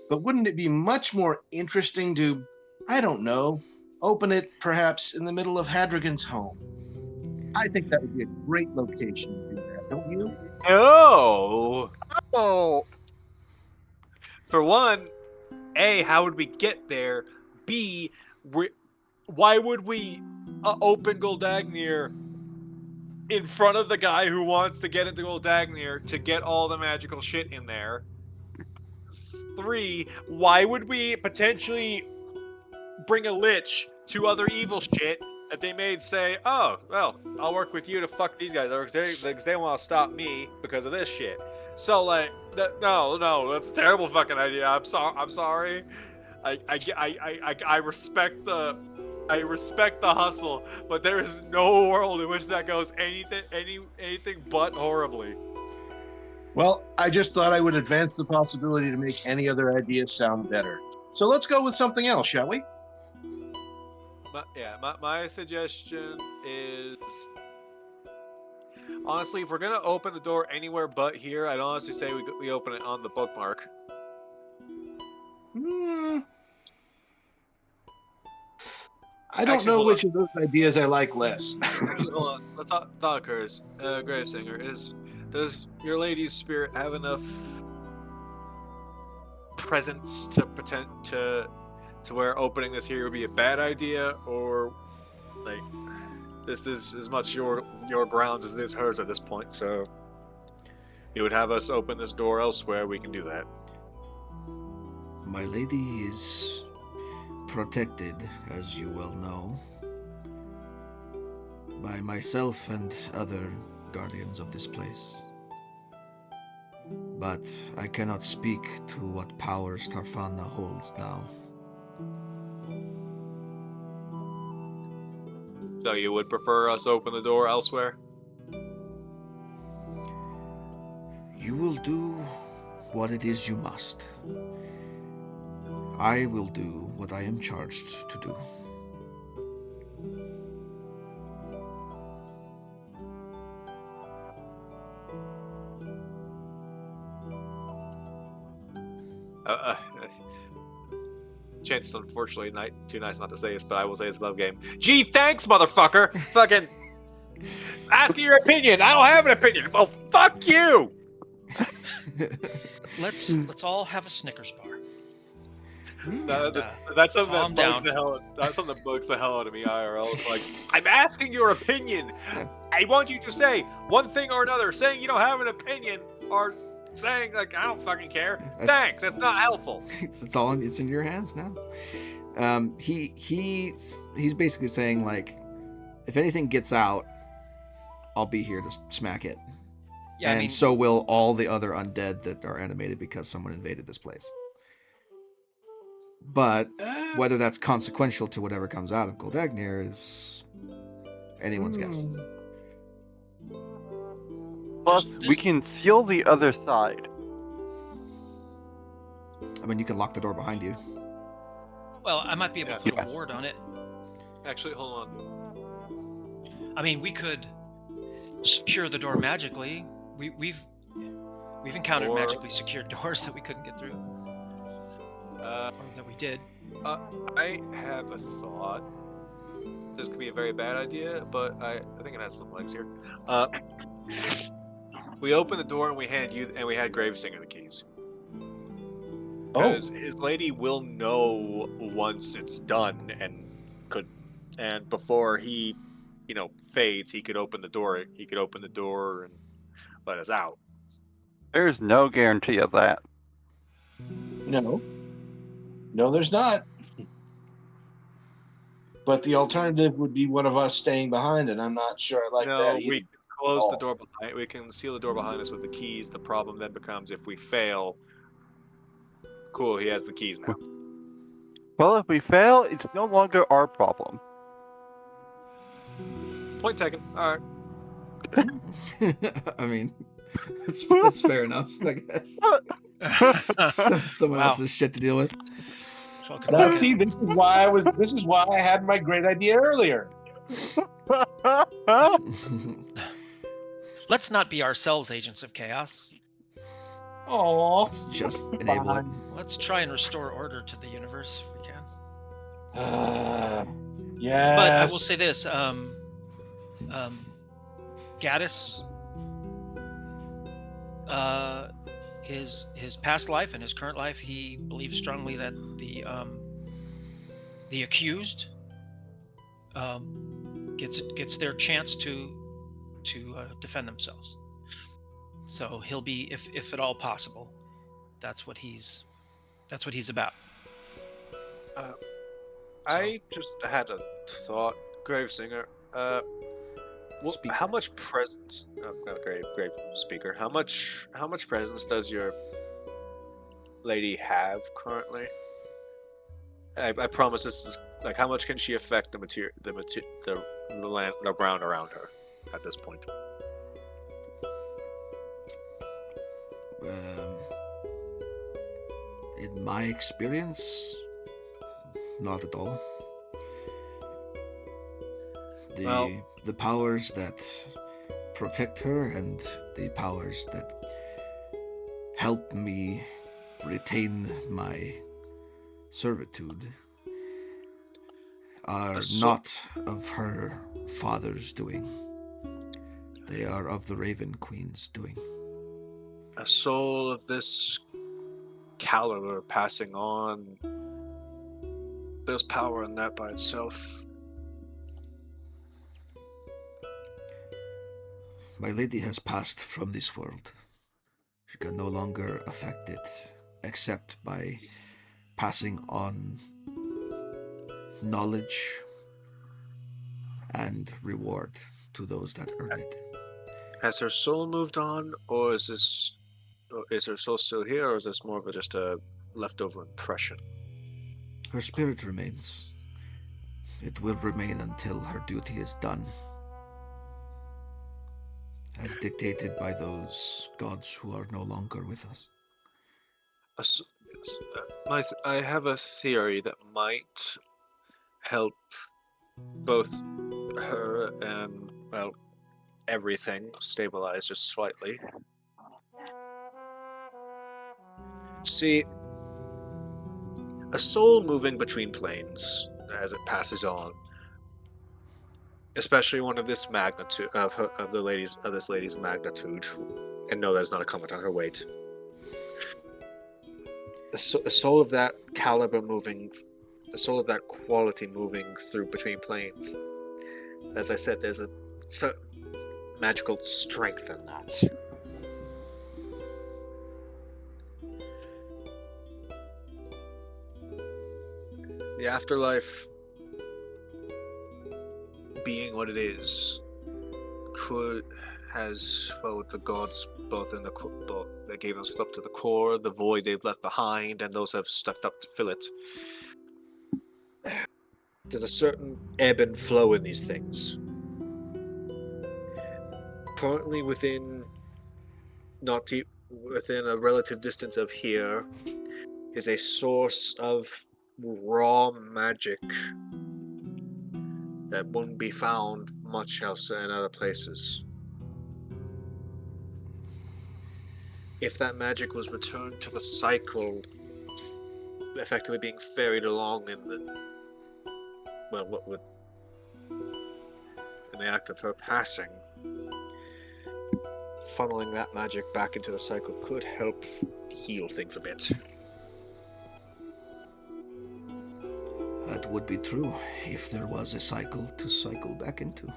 but wouldn't it be much more interesting to, I don't know, open it perhaps in the middle of Hadrigan's home? I think that would be a great location to do that, don't you? No. Oh, For one, A, how would we get there? B, why would we open Goldagnir in front of the guy who wants to get into Goldagnir to get all the magical shit in there? 3, why would we potentially bring a lich to other evil shit that they may say, oh, well, I'll work with you to fuck these guys over because they want to stop me because of this shit. So, like, no, that's a terrible fucking idea. I'm sorry. I respect the hustle, but there is no world in which that goes anything but horribly. Well, I just thought I would advance the possibility to make any other idea sound better. So let's go with something else, shall we? My suggestion is, honestly, if we're gonna open the door anywhere but here, I'd honestly say we open it on the bookmark. I don't know which of those ideas I like less. Hold on, a thought occurs. Gravesinger, does your lady's spirit have enough presence to where opening this here would be a bad idea, or like this is as much your grounds as it is hers at this point? So you would have us open this door elsewhere. We can do that. My lady is protected, as you well know, by myself and other guardians of this place. But I cannot speak to what powers Tarfana holds now. So you would prefer us open the door elsewhere? You will do what it is you must. I will do what I am charged to do. Chance, unfortunately, too nice not to say this, but I will say it's above game. Gee, thanks, motherfucker! Fucking asking your opinion. I don't have an opinion. Well, fuck you. Let's all have a Snickers bar. That's something that bugs the hell. That's something that bugs the hell out of me. IRL. It's like, I'm asking your opinion. I want you to say one thing or another. Saying you don't have an opinion or saying like I don't fucking care. Thanks. That's not helpful. It's in your hands now. He's basically saying like, if anything gets out, I'll be here to smack it. Yeah, and so will all the other undead that are animated because someone invaded this place. But whether that's consequential to whatever comes out of Goldagnir is anyone's guess. Plus, we can seal the other side. I mean, you can lock the door behind you. Well, I might be able to put a ward on it. Actually, hold on. I mean, we could secure the door magically. We've encountered magically secured doors that we couldn't get through. That we did. I have a thought. This could be a very bad idea, but I think it has some legs here. We open the door and we hand Gravesinger the keys. Because his lady will know once it's done, and before he, fades, he could open the door. He could open the door and let us out. There's no guarantee of that. No, there's not. But the alternative would be one of us staying behind, and I'm not sure I like that either. We can close the door behind. We can seal the door behind us with the keys. The problem then becomes if we fail. Cool, he has the keys now. Well, if we fail, it's no longer our problem. Point taken. All right. I mean, that's fair enough, I guess. Someone else's shit to deal with. Spoken Now, like see, this is why I had my great idea earlier. Let's not be ourselves agents of chaos. Oh, Let's just enable it. Let's try and restore order to the universe if we can. yes. But I will say this, Gaddis, his past life and his current life, he believes strongly that the accused gets their chance to defend themselves. So he'll be, if at all possible, that's what he's about. I just had a thought, Gravesinger. Speaker. How much presence? Grave speaker. How much presence does your lady have currently? I promise this is like, how much can she affect the land, the ground around her at this point? In my experience, not at all. The powers that protect her and the powers that help me retain my servitude are not of her father's doing. They are of the Raven Queen's doing. A soul of this caliber passing on, there's power in that by itself. My lady has passed from this world. She can no longer affect it except by passing on knowledge and reward to those that earn it. Has her soul moved on, or is her soul still here, or is this more of just a leftover impression? Her spirit remains. It will remain until her duty is done, as dictated by those gods who are no longer with us. I have a theory that might help both her and, well, everything stabilize just slightly. See, a soul moving between planes as it passes on, especially one of this magnitude of this lady's magnitude, and no, that's not a comment on her weight. A soul of that caliber moving, a soul of that quality moving through between planes. As I said, there's a magical strength in that. The afterlife, being what it is, with the gods both in the they gave us up to the core, the void they've left behind, and those have stepped up to fill it. There's a certain ebb and flow in these things. Currently within a relative distance of here is a source of raw magic that won't be found much else in other places. If that magic was returned to the cycle, effectively being ferried along in the act of her passing, funneling that magic back into the cycle could help heal things a bit. That would be true if there was a cycle to cycle back into.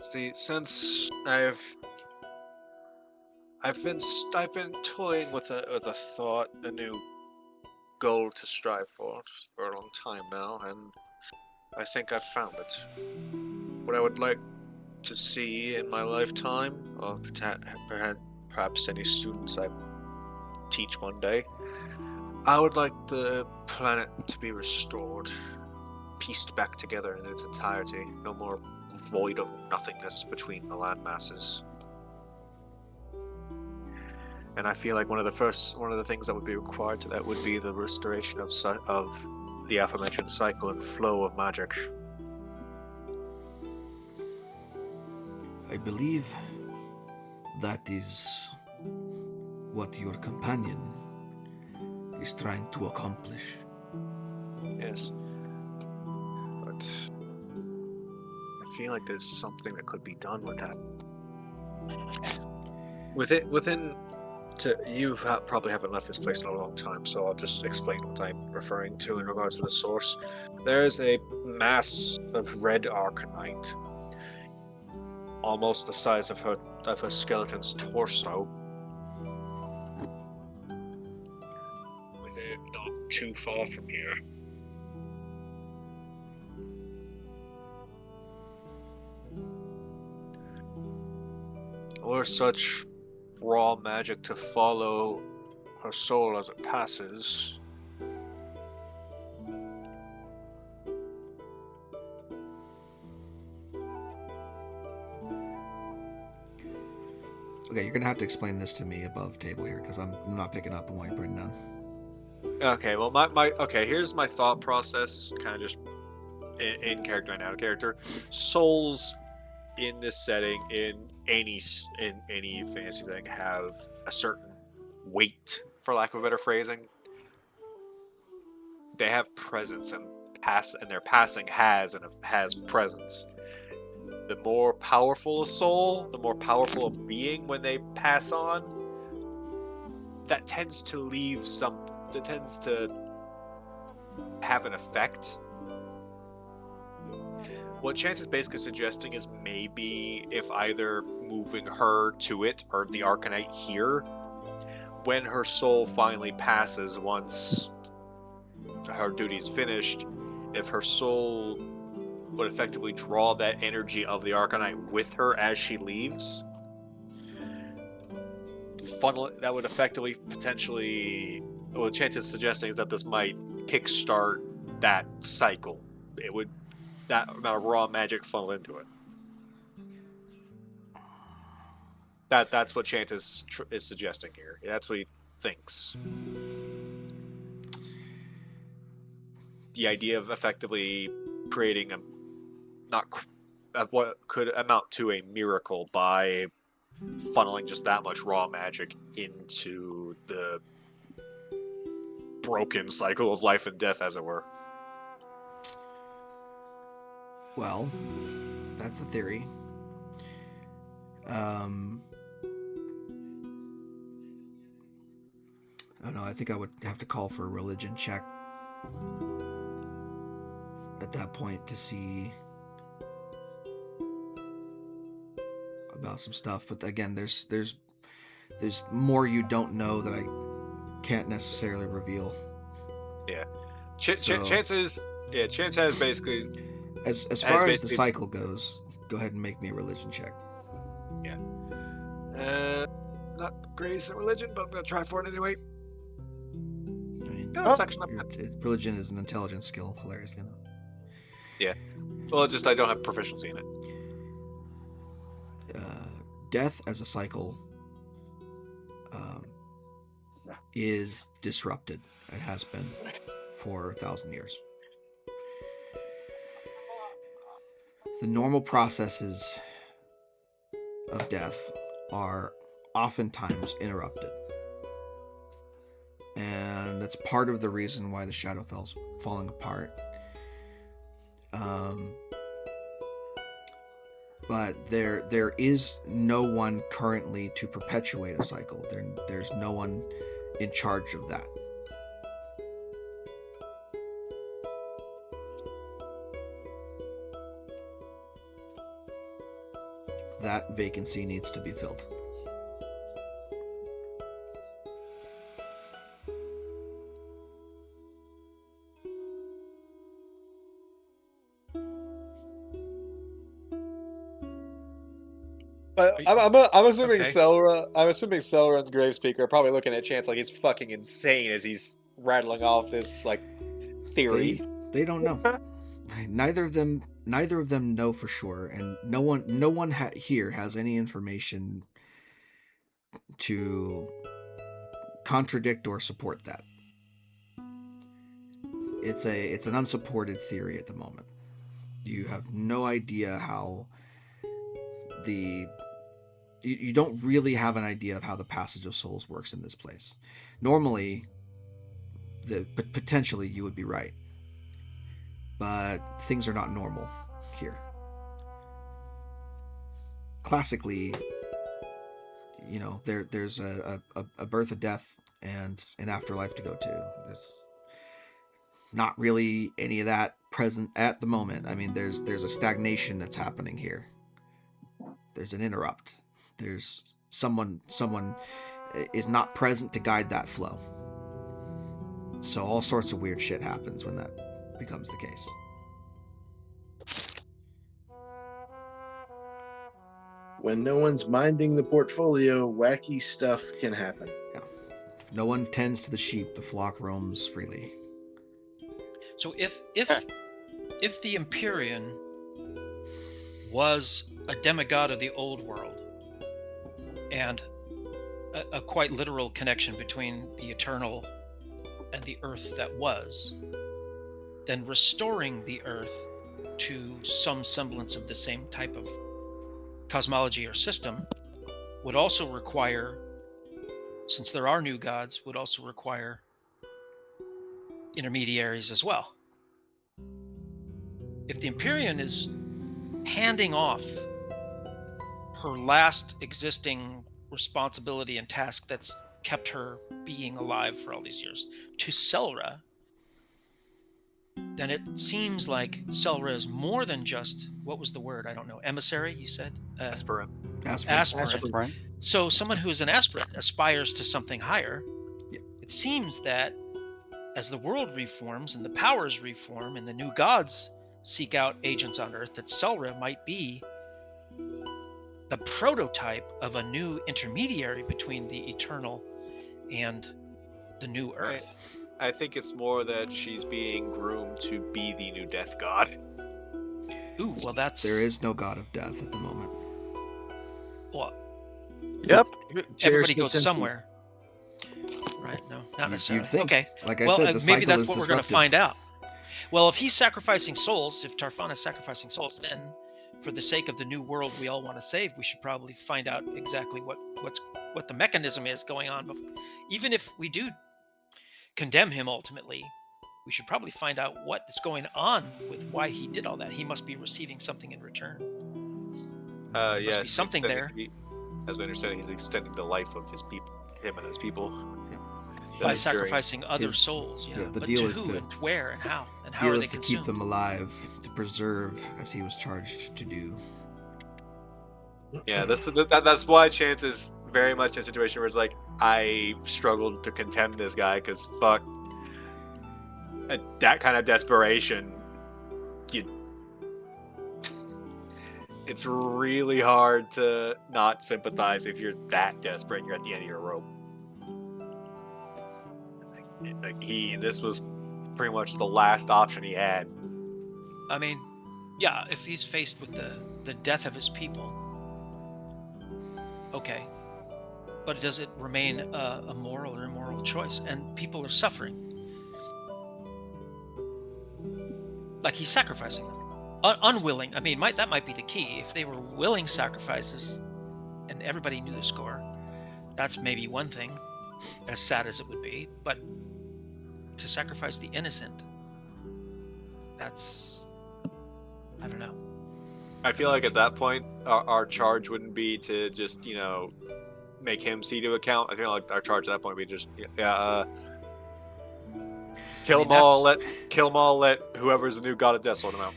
See, since I've been toying with a thought, a new goal to strive for a long time now, and I think I've found it. What I would like to see in my lifetime, or perhaps any students I teach one day, I would like the planet to be restored, pieced back together in its entirety. No more void of nothingness between the land masses. And I feel like one of the things that would be required to that would be the restoration of the aforementioned cycle and flow of magic. I believe that is what your companion is trying to accomplish. Yes. But I feel like there's something that could be done with that. You probably haven't left this place in a long time, so I'll just explain what I'm referring to in regards to the source. There is a mass of red arcanite, almost the size of her skeleton's torso, with it not too far from here. Or such raw magic to follow her soul as it passes. Okay, you're gonna have to explain this to me above table here, because I'm not picking up on what you're putting down. Okay, well, here's my thought process, kind of just in character and out of character. Souls in this setting, in any fantasy thing, have a certain weight, for lack of a better phrasing. They have presence, and their passing has presence. The more powerful a soul, the more powerful a being when they pass on, that tends to have an effect. What Chance is basically suggesting is maybe if either moving her to it or the Arcanite here, when her soul finally passes, once her duty's finished, if her soul would effectively draw that energy of the Arcanite with her as she leaves, that would effectively potentially, what Chance is suggesting is that this might kickstart that cycle. It would, that amount of raw magic funnel into it. That's what Chant is suggesting here. That's what he thinks. The idea of effectively creating what could amount to a miracle by funneling just that much raw magic into the broken cycle of life and death, as it were. Well, that's a theory. I don't know, I think I would have to call for a religion check at that point to see about some stuff. But again, there's more you don't know that I can't necessarily reveal. Yeah. Chance has basically... As far as the cycle goes, go ahead and make me a religion check. Yeah. Not greatest at religion, but I'm going to try for it anyway. I mean, it's actually not bad. Religion is an intelligence skill, hilariously enough. Yeah. Well, it's just I don't have proficiency in it. Death as a cycle is disrupted. It has been for 1,000 years. The normal processes of death are oftentimes interrupted. And that's part of the reason why the Shadowfell's falling apart. But there is no one currently to perpetuate a cycle. There's no one in charge of that. That vacancy needs to be filled. I'm assuming Okay. Selra. I'm assuming Selra and Gravespeaker are probably looking at Chance like he's fucking insane as he's rattling off this like theory. They don't know. Neither of them know for sure, and no one here has any information to contradict or support that. It's an unsupported theory at the moment. You have no idea how you don't really have an idea of how the passage of souls works in this place. Normally, but potentially you would be right, but things are not normal here. Classically, there's a birth, a death, and an afterlife to go to. There's not really any of that present at the moment. I mean, there's a stagnation that's happening here. There's an interrupt. There's someone is not present to guide that flow. So all sorts of weird shit happens when that becomes the case. When no one's minding the portfolio, wacky stuff can happen. Yeah. If no one tends to the sheep, the flock roams freely. So if the Empyrean was a demigod of the old world and a quite literal connection between the eternal and the earth that was, then restoring the earth to some semblance of the same type of cosmology or system would also require, since there are new gods, would also require intermediaries as well. If the Empyrean is handing off her last existing responsibility and task that's kept her being alive for all these years to Selra, then it seems like Selra is more than just, what was the word? I don't know. Emissary, you said? Aspirant. Aspirant. So someone who is an aspirant aspires to something higher. Yeah. It seems that as the world reforms and the powers reform and the new gods seek out agents on Earth, that Selra might be the prototype of a new intermediary between the eternal and the new Earth. I think it's more that she's being groomed to be the new death god. Ooh, well, that's... There is no god of death at the moment. Well, Yep. everybody goes somewhere. Right? No, not necessarily. You'd think. Okay. Like I Well, said, the maybe cycle that's is what we're going to disrupted. find out. Well, if he's sacrificing souls, if Tarfana is sacrificing souls, then for the sake of the new world we all want to save, we should probably find out exactly what the mechanism is going on. But even if we do condemn him ultimately, we should probably find out what is going on with why he did all that. He must be receiving something in return. Must Yeah, be something there. As we understand, he's extending the life of his people, him and his people. By sacrificing other his- souls, yeah, the but deal to is who to- and where and how The are deal they is to consumed? keep them alive, to preserve as he was charged to do. Yeah, that's why Chance is very much in a situation where it's like, I struggled to contemn this guy because fuck, that kind of desperation, it's really hard to not sympathize if you're that desperate and you're at the end of your rope. This was pretty much the last option he had. I mean, yeah, if he's faced with the death of his people, okay. But does it remain a moral or immoral choice? And people are suffering. Like he's sacrificing. Unwilling. I mean, that might be the key. If they were willing sacrifices and everybody knew the score, that's maybe one thing, as sad as it would be. But to sacrifice the innocent, that's... I don't know. I feel like at that point, our charge wouldn't be to just, make him see to account. I feel like our charge at that point would be just, kill them all, let whoever's the new god of death sort them out.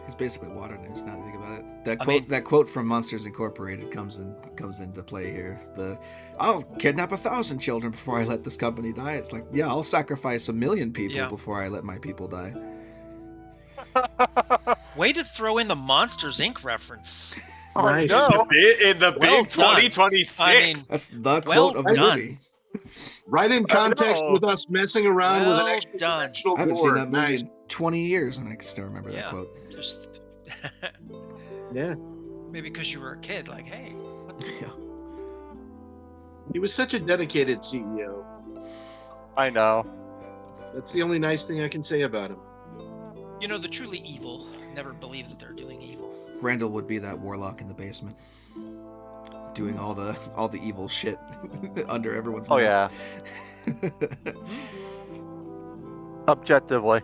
He's basically water news. Now that you think about it, mean- that quote from Monsters Incorporated comes into play here. I'll kidnap 1,000 children before I let this company die. It's like, yeah, I'll sacrifice 1 million people before I let my people die. Way to throw in the Monsters Inc. reference. Nice. No. In the Well big done. 2026. I mean, That's the Well quote of the done. movie. Right in context know. with us messing around with an Well extra done. dimensional I haven't seen board. that movie Nice. in 20 years, and I can still remember that Yeah. quote. Just Yeah. maybe because you were a kid, like, hey, what the- Yeah. He was such a dedicated CEO. I know. That's the only nice thing I can say about him. you know, the truly evil never believe that they're doing evil. Randall would be that warlock in the basement, doing all the evil shit under everyone's Oh nose. yeah. Objectively.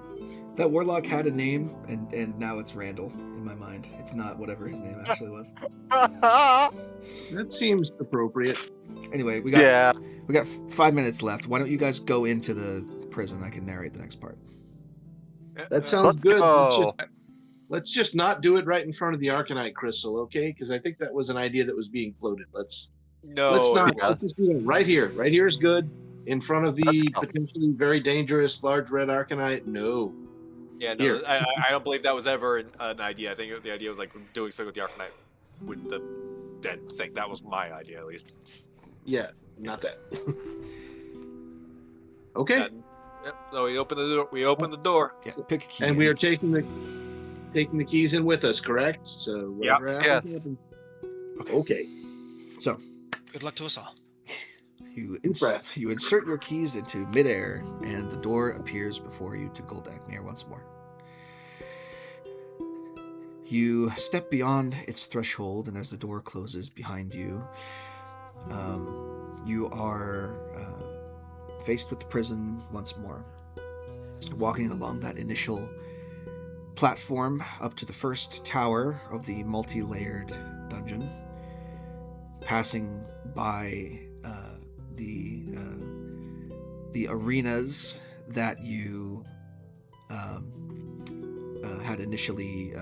That warlock had a name, and now it's Randall in my mind. It's not whatever his name actually was. That seems appropriate. Anyway, we got Yeah. 5 minutes left. Why don't you guys go into the prison? I can narrate the next part. That sounds Let's good. go. Let's just not do it right in front of the Arcanite crystal, okay? Because I think that was an idea that was being floated. Let's not. yeah. Let's just do it right here. Right here is good. In front of the Let's go. potentially very dangerous large red Arcanite, no. Yeah, no, Here. I don't believe that was ever an idea. I think the idea was like doing something with the Arcanite with the dead thing. That was my idea, at least. Yeah, not that. Okay. Yep. So we open the door. We open the door. Yeah, pick a key. And we are taking the keys in with us, correct? So whatever happens, Yes. happens. Okay. So Good luck to us all. you Deep breath. you insert your keys into midair, and the door appears before you to Goldagnir once more. You step beyond its threshold, and as the door closes behind you, you are faced with the prison once more. Walking along that initial platform up to the first tower of the multi-layered dungeon, passing by the arenas that you had initially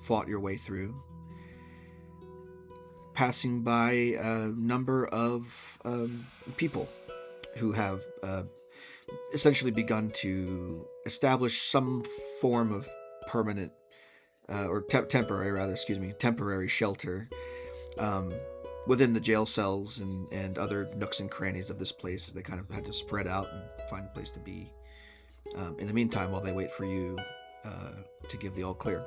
fought your way through, passing by a number of people who have essentially begun to establish some form of permanent or temporary shelter within the jail cells and other nooks and crannies of this place, as they kind of had to spread out and find a place to be in the meantime while they wait for you to give the all clear.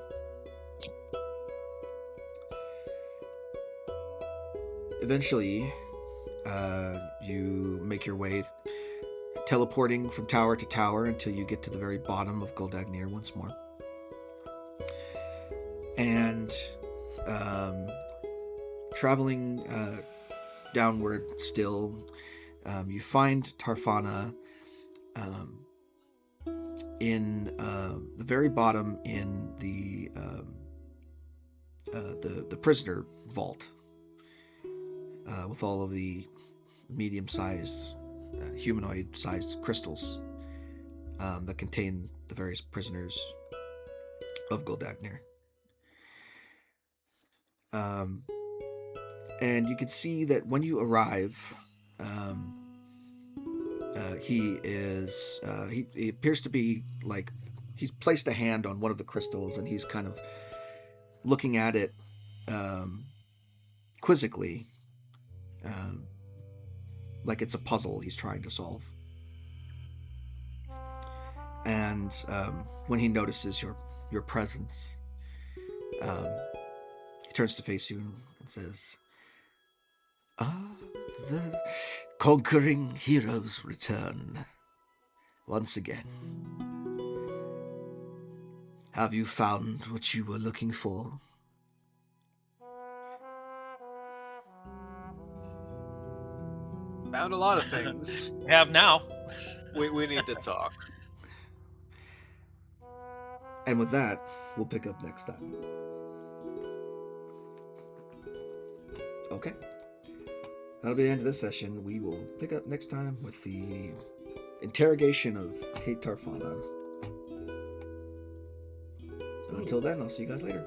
Eventually, you make your way teleporting from tower to tower until you get to the very bottom of Goldagnir once more. And traveling downward still, you find Tarfana in the very bottom in the prisoner vault, with all of the medium-sized, humanoid-sized crystals that contain the various prisoners of Goldagnir. And you can see that when you arrive, he appears to be like, he's placed a hand on one of the crystals and he's kind of looking at it quizzically, like it's a puzzle he's trying to solve. And when he notices your presence, he turns to face you and says, the conquering heroes return once again. Have you found what you were looking for? Found a lot of things. We have now. we need to talk. And with that, we'll pick up next time. Okay. That'll be the end of this session. We will pick up next time with the interrogation of Kate Tarfana. So until then, I'll see you guys later.